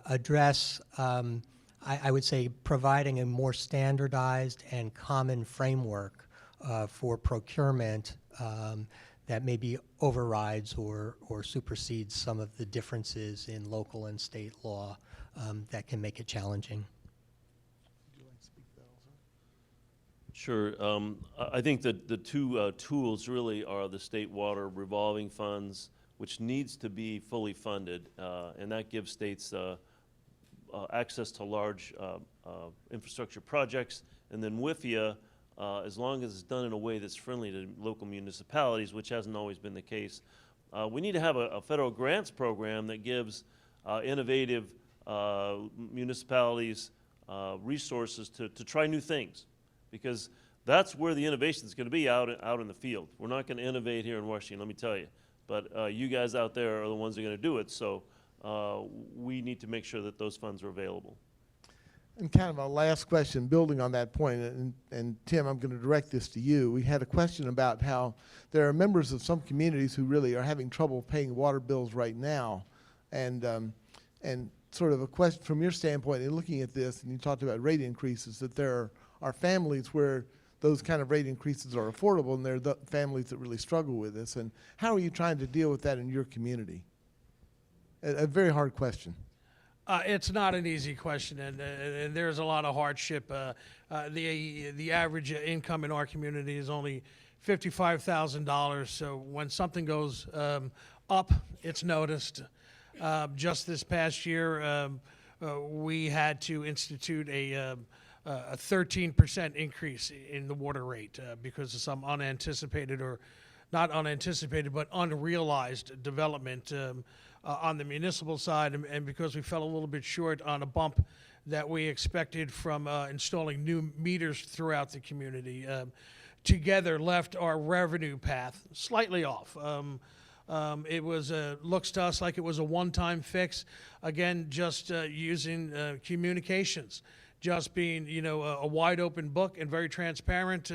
address, I would say, providing a more standardized and common framework for procurement that maybe overrides or supersedes some of the differences in local and state law that can make it challenging. Sure. I think that the two tools really are the state water revolving funds, which needs to be fully funded, and that gives states access to large infrastructure projects, and then WIFIA, as long as it's done in a way that's friendly to local municipalities, which hasn't always been the case. We need to have a federal grants program that gives innovative municipalities resources to try new things, because that's where the innovation is going to be out in the field. We're not going to innovate here in Washington, let me tell you, but you guys out there are the ones that are going to do it, so we need to make sure that those funds are available. And kind of a last question, building on that point, and Tim, I'm going to direct this to you. We had a question about how there are members of some communities who really are having trouble paying water bills right now, and sort of a question from your standpoint in looking at this, and you talked about rate increases, that there are families where those kind of rate increases are affordable, and there are the families that really struggle with this. And how are you trying to deal with that in your community? A very hard question. It's not an easy question, and there's a lot of hardship. The average income in our community is only $55,000, so when something goes up, it's noticed. Just this past year, we had to institute a 13% increase in the water rate because of some unanticipated, or not unanticipated, but unrealized development on the municipal side, and because we fell a little bit short on a bump that we expected from installing new meters throughout the community. Together left our revenue path slightly off. It was looks to us like it was a one-time fix. Again, just using communications, just being a wide open book and very transparent.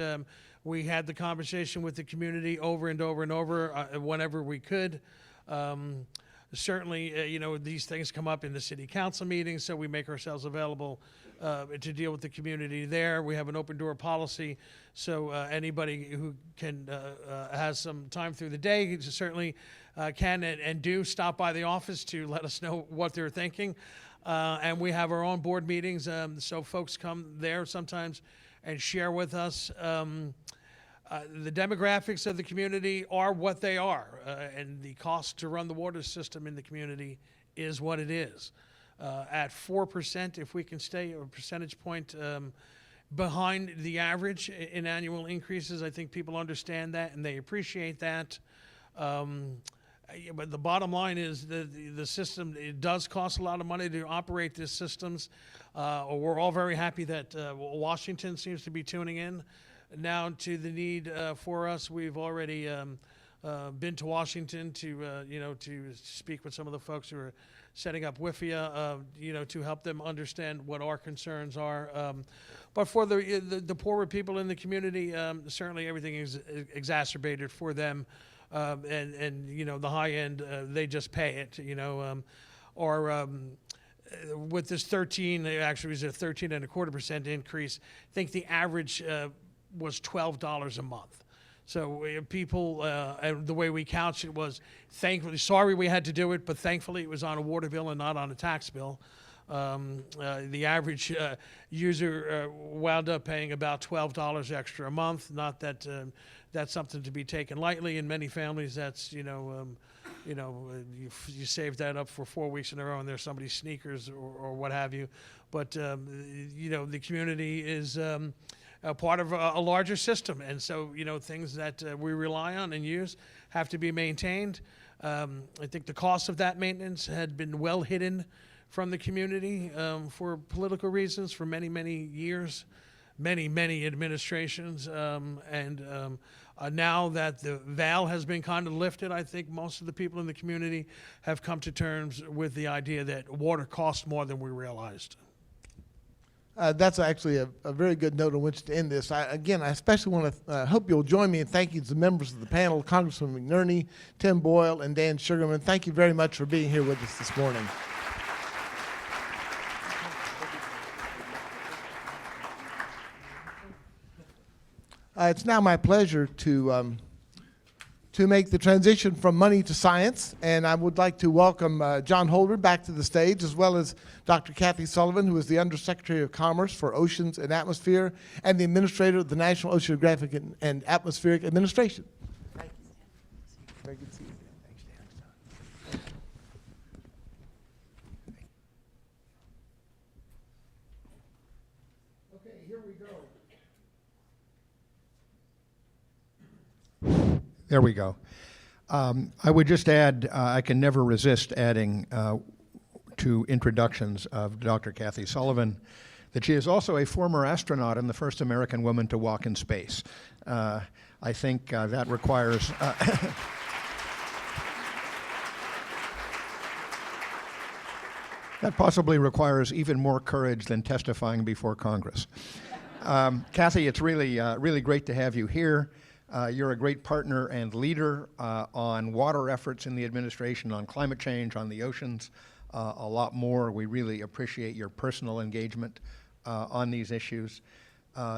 We had the conversation with the community over and over and over whenever we could. Certainly, these things come up in the city council meetings, so we make ourselves available to deal with the community there. We have an open door policy, so anybody who can has some time through the day certainly can and do stop by the office to let us know what they're thinking. And we have our own board meetings, so folks come there sometimes and share with us. The demographics of the community are what they are, and the cost to run the water system in the community is what it is. At 4%, if we can stay a percentage point behind the average in annual increases, I think people understand that and they appreciate that. But the bottom line is the system, it does cost a lot of money to operate these systems. We're all very happy that Washington seems to be tuning in now to the need for us. We've already been to Washington to speak with some of the folks who are setting up WIFIA, to help them understand what our concerns are. But for the poorer people in the community, certainly everything is exacerbated for them. And the high end, they just pay it, or with this 13, actually it was a 13.25% increase. I think the average was $12 a month. So people, the way we couch it was, thankfully, sorry we had to do it, but thankfully it was on a water bill and not on a tax bill. The average user wound up paying about $12 extra a month. Not that that's something to be taken lightly. In many families, that's you save that up for 4 weeks in a row, and there's somebody's sneakers or what have you. But the community is a part of a larger system, and so things that we rely on and use have to be maintained. I think the cost of that maintenance had been well hidden from the community for political reasons for many, many years, many administrations. Now that the veil has been kind of lifted, I think most of the people in the community have come to terms with the idea that water costs more than we realized. That's actually a very good note on which to end this. I especially want to hope you'll join me in thanking the members of the panel, Congressman McNerney, Tim Boyle, and Dan Sugarman. Thank you very much for being here with us this morning. It's now my pleasure to make the transition from money to science, and I would like to welcome John Holder back to the stage, as well as Dr. Kathy Sullivan, who is the Undersecretary of Commerce for Oceans and Atmosphere, and the Administrator of the National Oceanographic and Atmospheric Administration. Thank you. Very good to see you. Thanks, Dan. Okay, here we go. There we go. I would just add, I can never resist adding to introductions of Dr. Kathy Sullivan that she is also a former astronaut and the first American woman to walk in space. I think that requires... that possibly requires even more courage than testifying before Congress. Kathy, it's really great to have you here. You're a great partner and leader on water efforts in the administration, on climate change, on the oceans, a lot more. We really appreciate your personal engagement on these issues.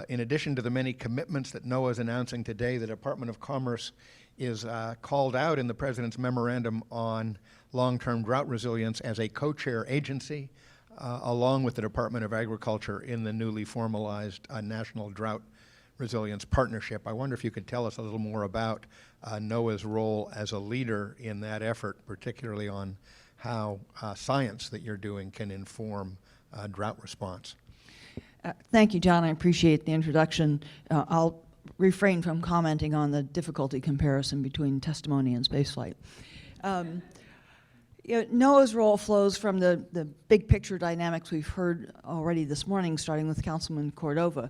In addition to the many commitments that NOAA is announcing today, the Department of Commerce is called out in the President's memorandum on long-term drought resilience as a co-chair agency, along with the Department of Agriculture in the newly formalized National Drought Resilience Partnership. I wonder if you could tell us a little more about NOAA's role as a leader in that effort, particularly on how science that you're doing can inform drought response. Thank you, John. I appreciate the introduction. I'll refrain from commenting on the difficulty comparison between testimony and spaceflight. NOAA's role flows from the big picture dynamics we've heard already this morning, starting with Councilman Cordova.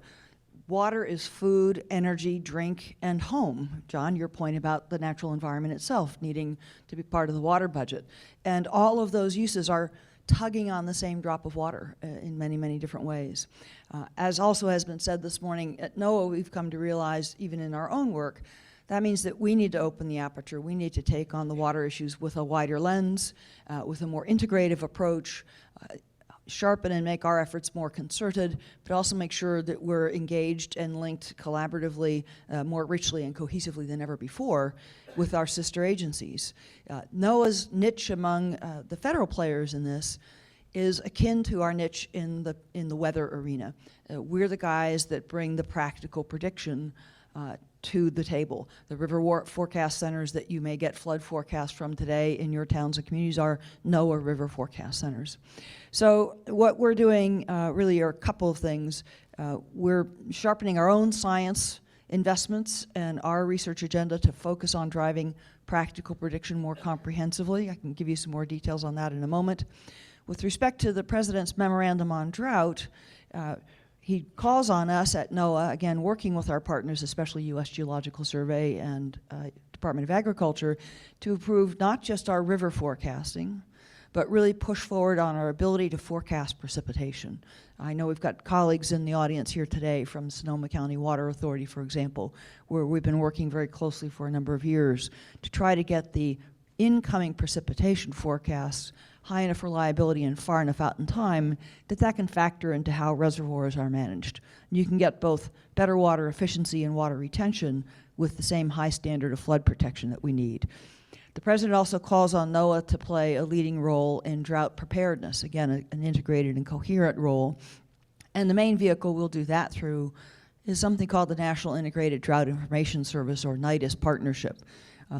Water is food, energy, drink, and home. John, your point about the natural environment itself needing to be part of the water budget. And all of those uses are tugging on the same drop of water in many, many different ways. As also has been said this morning, at NOAA we've come to realize, even in our own work, that means that we need to open the aperture. We need to take on the water issues with a wider lens, with a more integrative approach, sharpen and make our efforts more concerted, but also make sure that we're engaged and linked collaboratively, more richly and cohesively than ever before with our sister agencies. NOAA's niche among the federal players in this is akin to our niche in the weather arena. We're the guys that bring the practical prediction to the table. The river forecast centers that you may get flood forecasts from today in your towns and communities are NOAA river forecast centers. So what we're doing really are a couple of things. We're sharpening our own science investments and our research agenda to focus on driving practical prediction more comprehensively. I can give you some more details on that in a moment. With respect to the President's memorandum on drought, he calls on us at NOAA, again, working with our partners, especially U.S. Geological Survey and Department of Agriculture, to improve not just our river forecasting, but really push forward on our ability to forecast precipitation. I know we've got colleagues in the audience here today from Sonoma County Water Authority, for example, where we've been working very closely for a number of years to try to get the incoming precipitation forecasts high enough reliability and far enough out in time that can factor into how reservoirs are managed. You can get both better water efficiency and water retention with the same high standard of flood protection that we need. The President also calls on NOAA to play a leading role in drought preparedness, again, an integrated and coherent role. And the main vehicle we'll do that through is something called the National Integrated Drought Information Service, or NIDIS partnership.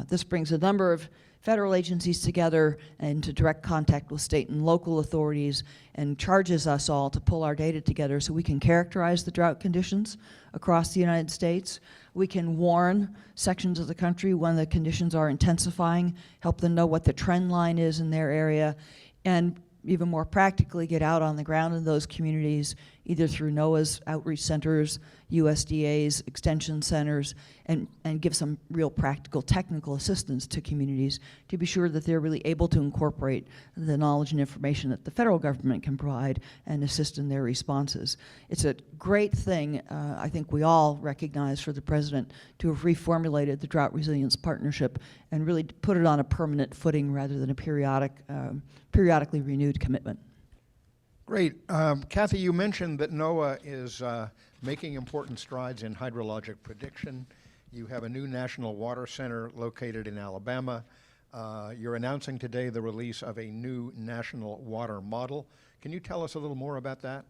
This brings a number of federal agencies together into direct contact with state and local authorities and charges us all to pull our data together so we can characterize the drought conditions across the United States. We can warn sections of the country when the conditions are intensifying, help them know what the trend line is in their area, and even more practically get out on the ground in those communities, either through NOAA's outreach centers, USDA's extension centers, and give some real practical technical assistance to communities to be sure that they're really able to incorporate the knowledge and information that the federal government can provide and assist in their responses. It's a great thing, I think we all recognize, for the President to have reformulated the Drought Resilience Partnership and really put it on a permanent footing rather than a periodically renewed commitment. Great. Kathy, you mentioned that NOAA is making important strides in hydrologic prediction. You have a new National Water Center located in Alabama. You're announcing today the release of a new national water model. Can you tell us a little more about that?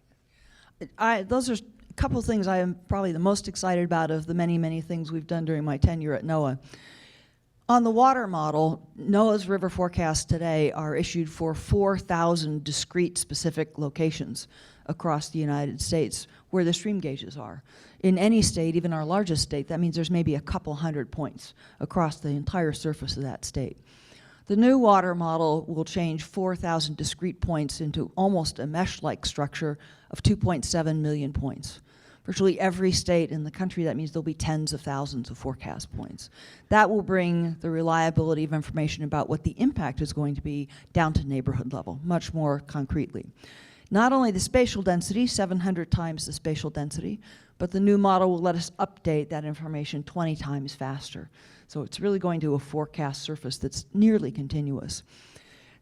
Those are a couple of things I am probably the most excited about of the many, many things we've done during my tenure at NOAA. On the water model, NOAA's river forecasts today are issued for 4,000 discrete specific locations across the United States where the stream gauges are. In any state, even our largest state, that means there's maybe a couple hundred points across the entire surface of that state. The new water model will change 4,000 discrete points into almost a mesh-like structure of 2.7 million points. Virtually every state in the country, that means there'll be tens of thousands of forecast points. That will bring the reliability of information about what the impact is going to be down to neighborhood level, much more concretely. Not only the spatial density, 700 times the spatial density, but the new model will let us update that information 20 times faster. So it's really going to a forecast surface that's nearly continuous.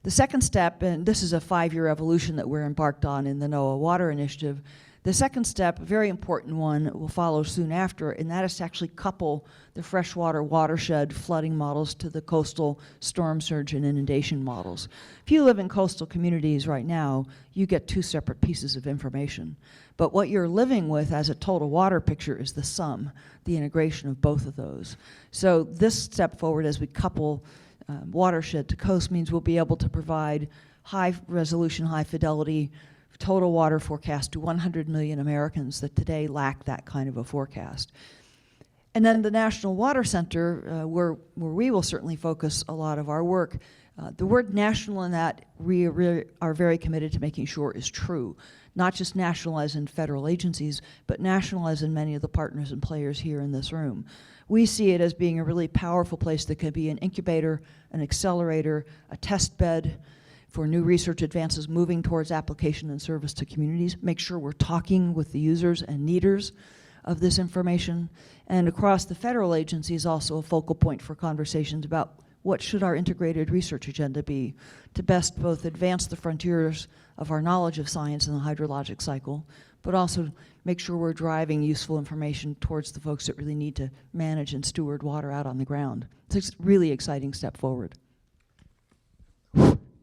The second step, and this is a 5-year evolution that we're embarked on in the NOAA Water Initiative, the second step, a very important one, will follow soon after, and that is to actually couple the freshwater watershed flooding models to the coastal storm surge and inundation models. If you live in coastal communities right now, you get 2 separate pieces of information. But what you're living with as a total water picture is the sum, the integration of both of those. So this step forward as we couple watershed to coast means we'll be able to provide high resolution, high fidelity total water forecast to 100 million Americans that today lack that kind of a forecast. And then the National Water Center, where we will certainly focus a lot of our work, the word national in that we are very committed to making sure is true, not just national as in federal agencies, but national as in many of the partners and players here in this room. We see it as being a really powerful place that could be an incubator, an accelerator, a test bed for new research advances moving towards application and service to communities, make sure we're talking with the users and needers of this information. And across the federal agencies, also a focal point for conversations about what should our integrated research agenda be to best both advance the frontiers of our knowledge of science and the hydrologic cycle, but also make sure we're driving useful information towards the folks that really need to manage and steward water out on the ground. It's a really exciting step forward.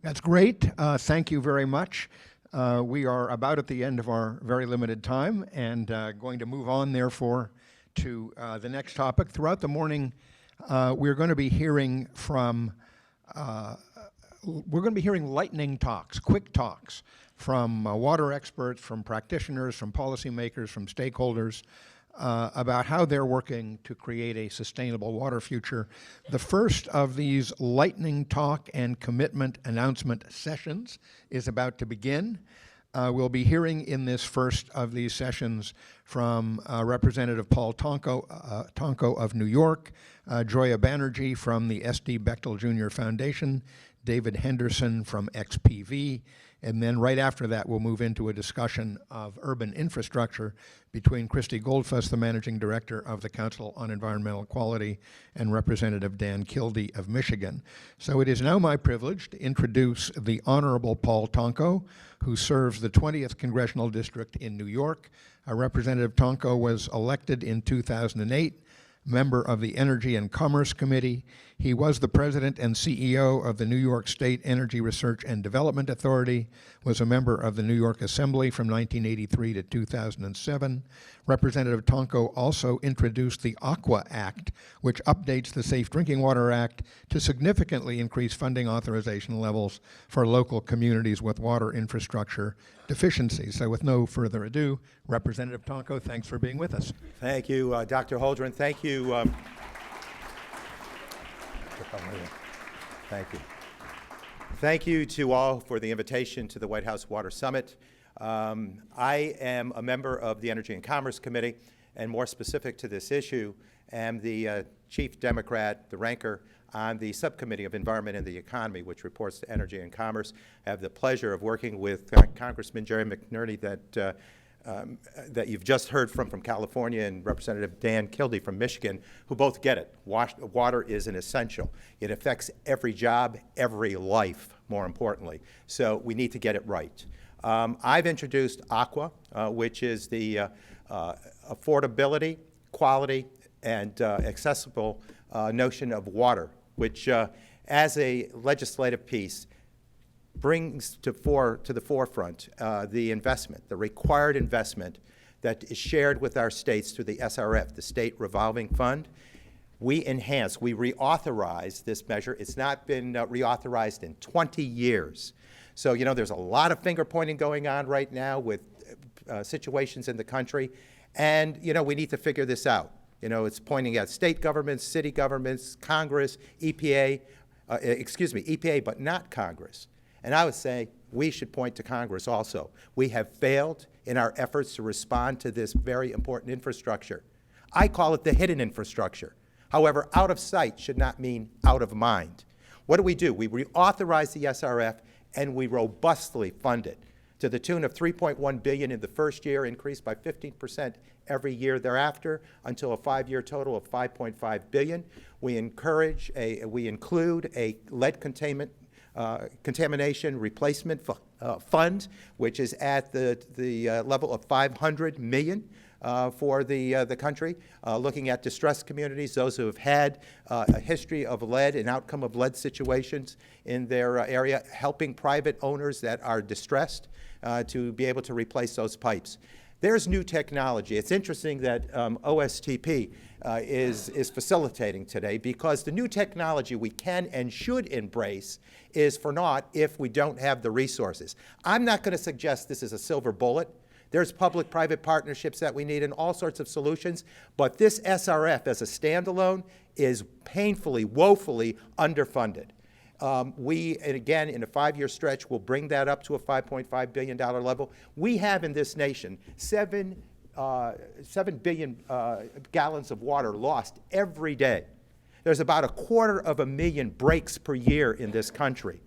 That's great. Thank you very much. We are about at the end of our very limited time and going to move on, therefore, to the next topic. Throughout the morning, we're going to be hearing lightning talks, quick talks from water experts, from practitioners, from policymakers, from stakeholders about how they're working to create a sustainable water future. The first of these lightning talk and commitment announcement sessions is about to begin. We'll be hearing in this first of these sessions from Representative Paul Tonko of New York, Joya Banerjee from the S.D. Bechtel Jr. Foundation, David Henderson from XPV, and then right after that we'll move into a discussion of urban infrastructure between Christy Goldfuss, the Managing Director of the Council on Environmental Quality, and Representative Dan Kildee of Michigan. So it is now my privilege to introduce the Honorable Paul Tonko, who serves the 20th Congressional District in New York. Representative Tonko was elected in 2008, member of the Energy and Commerce Committee. He was the president and CEO of the New York State Energy Research and Development Authority, was a member of the New York Assembly from 1983 to 2007. Representative Tonko also introduced the Aqua Act, which updates the Safe Drinking Water Act to significantly increase funding authorization levels for local communities with water infrastructure deficiencies. So with no further ado, Representative Tonko, thanks for being with us. Thank you, Dr. Holdren. Thank you. Thank you. Thank you to all for the invitation to the White House Water Summit. I am a member of the Energy and Commerce Committee, and more specific to this issue, am the Chief Democrat, the ranker, on the Subcommittee of Environment and the Economy, which reports to Energy and Commerce. I have the pleasure of working with Congressman Jerry McNerney that you've just heard from California, and Representative Dan Kildee from Michigan, who both get it. Water is an essential. It affects every job, every life, more importantly. So we need to get it right. I've introduced AQUA, which is the affordability, quality, and accessible notion of water, which as a legislative piece brings to the forefront the investment, the required investment that is shared with our states through the SRF, the State Revolving Fund. We enhance, we reauthorize this measure. It's not been reauthorized in 20 years. So, you know, there's a lot of finger pointing going on right now with situations in the country, and, you know, we need to figure this out. You know, it's pointing at state governments, city governments, Congress, EPA, EPA, but not Congress. And I would say we should point to Congress also. We have failed in our efforts to respond to this very important infrastructure. I call it the hidden infrastructure. However, out of sight should not mean out of mind. What do? We reauthorize the SRF, and we robustly fund it to the tune of $3.1 billion in the first year, increased by 15% every year thereafter, until a 5-year total of $5.5 billion. We include a lead contamination replacement fund, which is at the level of $500 million for the country, looking at distressed communities, those who have had a history of lead and outcome of lead situations in their area, helping private owners that are distressed to be able to replace those pipes. There's new technology. It's interesting that OSTP is facilitating today, because the new technology we can and should embrace is for naught if we don't have the resources. I'm not going to suggest this is a silver bullet. There's public-private partnerships that we need and all sorts of solutions, but this SRF as a standalone is painfully, woefully underfunded. We, and again, in a 5-year stretch, will bring that up to a $5.5 billion level. We have in this nation 7 billion gallons of water lost every day. There's about 250,000 breaks per year in this country.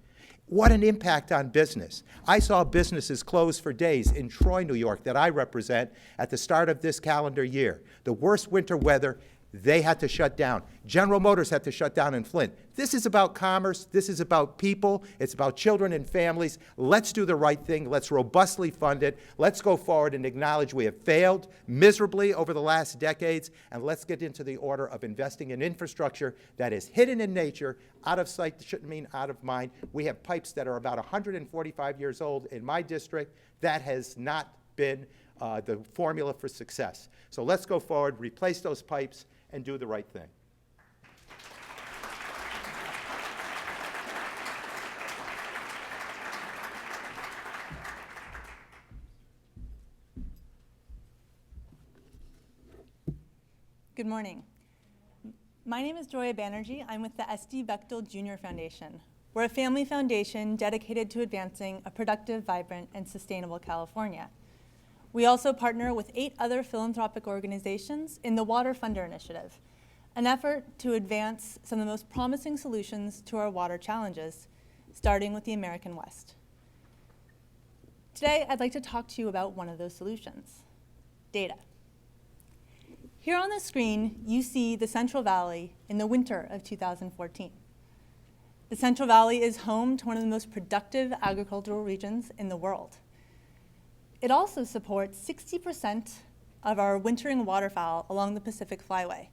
What an impact on business. I saw businesses close for days in Troy, New York, that I represent at the start of this calendar year. The worst winter weather, they had to shut down. General Motors had to shut down in Flint. This is about commerce. This is about people. It's about children and families. Let's do the right thing. Let's robustly fund it. Let's go forward and acknowledge we have failed miserably over the last decades, and let's get into the order of investing in infrastructure that is hidden in nature, out of sight shouldn't mean out of mind. We have pipes that are about 145 years old in my district. That has not been the formula for success. So let's go forward, replace those pipes, and do the right thing. Good morning. My name is Joya Banerjee. I'm with the S.D. Bechtel Jr. Foundation. We're a family foundation dedicated to advancing a productive, vibrant, and sustainable California. We also partner with 8 other philanthropic organizations in the Water Funder Initiative, an effort to advance some of the most promising solutions to our water challenges, starting with the American West. Today, I'd like to talk to you about one of those solutions, data. Here on the screen, you see the Central Valley in the winter of 2014. The Central Valley is home to one of the most productive agricultural regions in the world. It also supports 60% of our wintering waterfowl along the Pacific Flyway,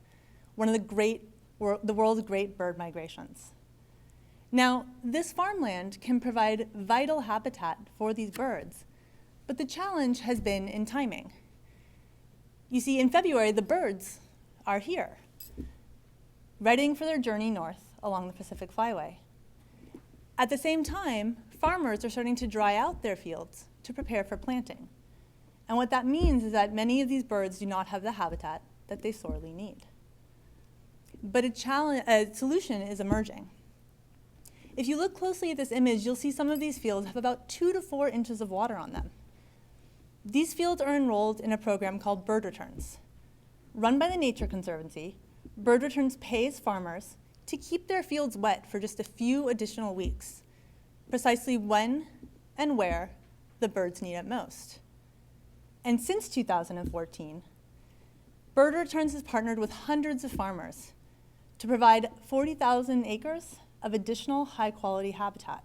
one of the world's great bird migrations. Now, this farmland can provide vital habitat for these birds, but the challenge has been in timing. You see, in February, the birds are here, readying for their journey north along the Pacific Flyway. At the same time, farmers are starting to dry out their fields to prepare for planting. And what that means is that many of these birds do not have the habitat that they sorely need. But a solution is emerging. If you look closely at this image, you'll see some of these fields have about 2 to 4 inches of water on them. These fields are enrolled in a program called Bird Returns. Run by the Nature Conservancy, Bird Returns pays farmers to keep their fields wet for just a few additional weeks, precisely when and where the birds need it most. And since 2014, Bird Returns has partnered with hundreds of farmers to provide 40,000 acres of additional high-quality habitat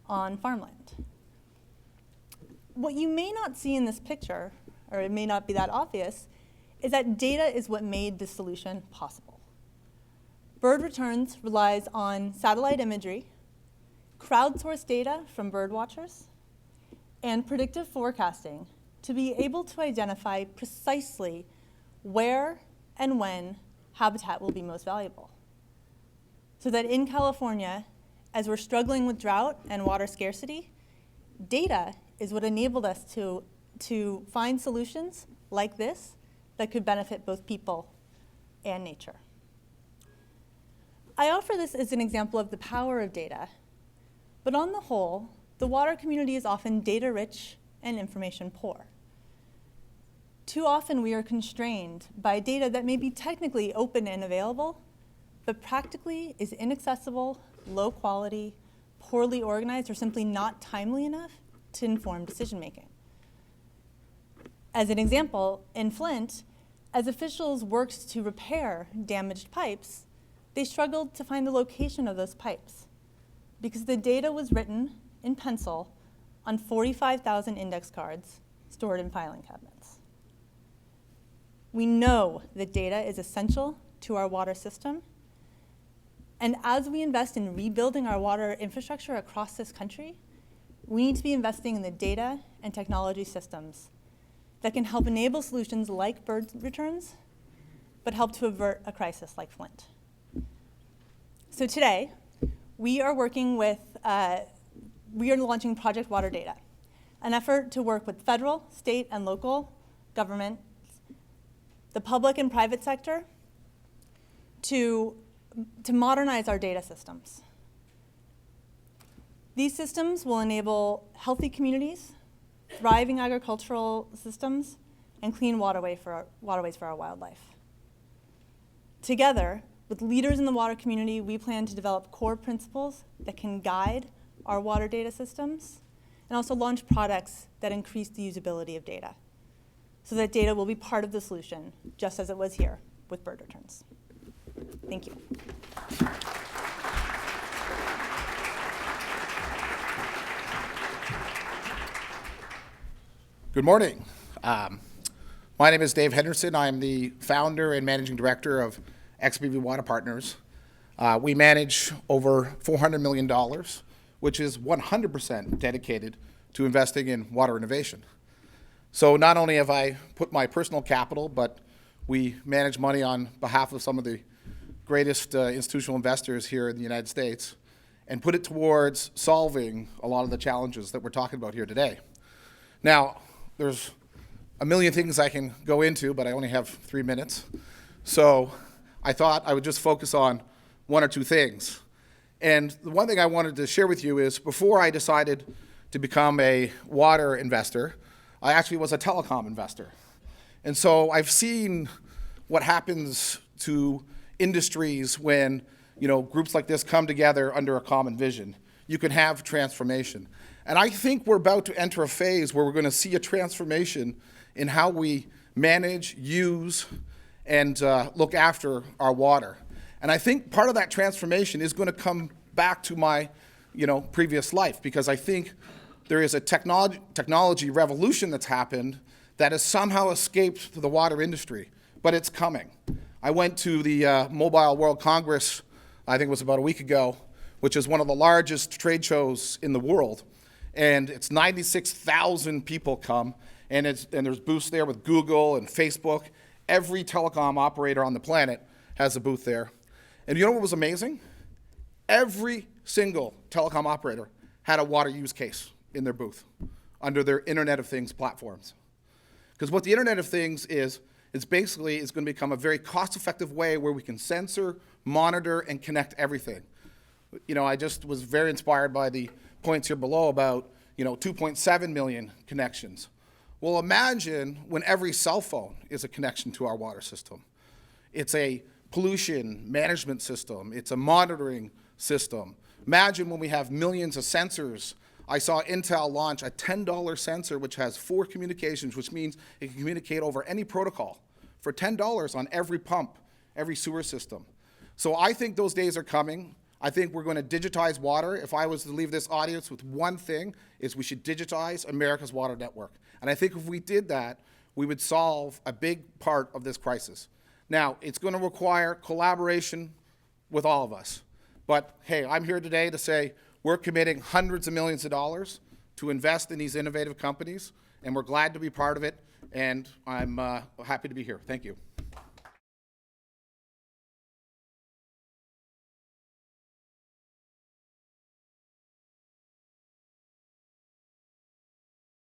on farmland. What you may not see in this picture, or it may not be that obvious, is that data is what made this solution possible. Bird Returns relies on satellite imagery, crowdsourced data from bird watchers, and predictive forecasting to be able to identify precisely where and when habitat will be most valuable. So that in California, as we're struggling with drought and water scarcity, data is what enabled us to find solutions like this that could benefit both people and nature. I offer this as an example of the power of data, but on the whole, the water community is often data-rich and information-poor. Too often we are constrained by data that may be technically open and available, but practically is inaccessible, low quality, poorly organized, or simply not timely enough to inform decision-making. As an example, in Flint, as officials worked to repair damaged pipes, they struggled to find the location of those pipes because the data was written in pencil on 45,000 index cards stored in filing cabinets. We know that data is essential to our water system, and as we invest in rebuilding our water infrastructure across this country, we need to be investing in the data and technology systems that can help enable solutions like Bird Returns, but help to avert a crisis like Flint. So today, we are working with, we are launching Project Water Data, an effort to work with federal, state, and local government, the public and private sector, to modernize our data systems. These systems will enable healthy communities, thriving agricultural systems, and clean waterways for our wildlife. Together, with leaders in the water community, we plan to develop core principles that can guide our water data systems and also launch products that increase the usability of data so that data will be part of the solution, just as it was here with Bird Returns. Thank you. Good morning. My name is Dave Henderson. I'm the founder and managing director of XBV Water Partners. We manage over $400 million, which is 100% dedicated to investing in water innovation. So not only have I put my personal capital, but we manage money on behalf of some of the greatest institutional investors here in the United States and put it towards solving a lot of the challenges that we're talking about here today. Now, there's a million things I can go into, but I only have 3 minutes. So I thought I would just focus on one or two things. And the one thing I wanted to share with you is before I decided to become a water investor, I actually was a telecom investor. And so I've seen what happens to industries when groups like this come together under a common vision. You can have transformation. And I think we're about to enter a phase where we're going to see a transformation in how we manage, use, and look after our water. And I think part of that transformation is going to come back to my previous life, because I think there is a technology revolution that's happened that has somehow escaped the water industry, but it's coming. I went to the Mobile World Congress, I think it was about a week ago, which is one of the largest trade shows in the world. And it's 96,000 people come, and there's booths there with Google and Facebook. Every telecom operator on the planet has a booth there. And you know what was amazing? Every single telecom operator had a water use case in their booth under their Internet of Things platforms. Because what the Internet of Things is basically going to become a very cost-effective way where we can sensor, monitor, and connect everything. You know, I just was very inspired by the points here below about, 2.7 million connections. Well, imagine when every cell phone is a connection to our water system. It's a pollution management system. It's a monitoring system. Imagine when we have millions of sensors. I saw Intel launch a $10 sensor which has 4 communications, which means it can communicate over any protocol for $10 on every pump, every sewer system. So I think those days are coming. I think we're going to digitize water. If I was to leave this audience with one thing, is we should digitize America's water network. And I think if we did that, we would solve a big part of this crisis. Now, it's going to require collaboration with all of us. But hey, I'm here today to say we're committing hundreds of millions of dollars to invest in these innovative companies, and we're glad to be part of it, and I'm happy to be here. Thank you.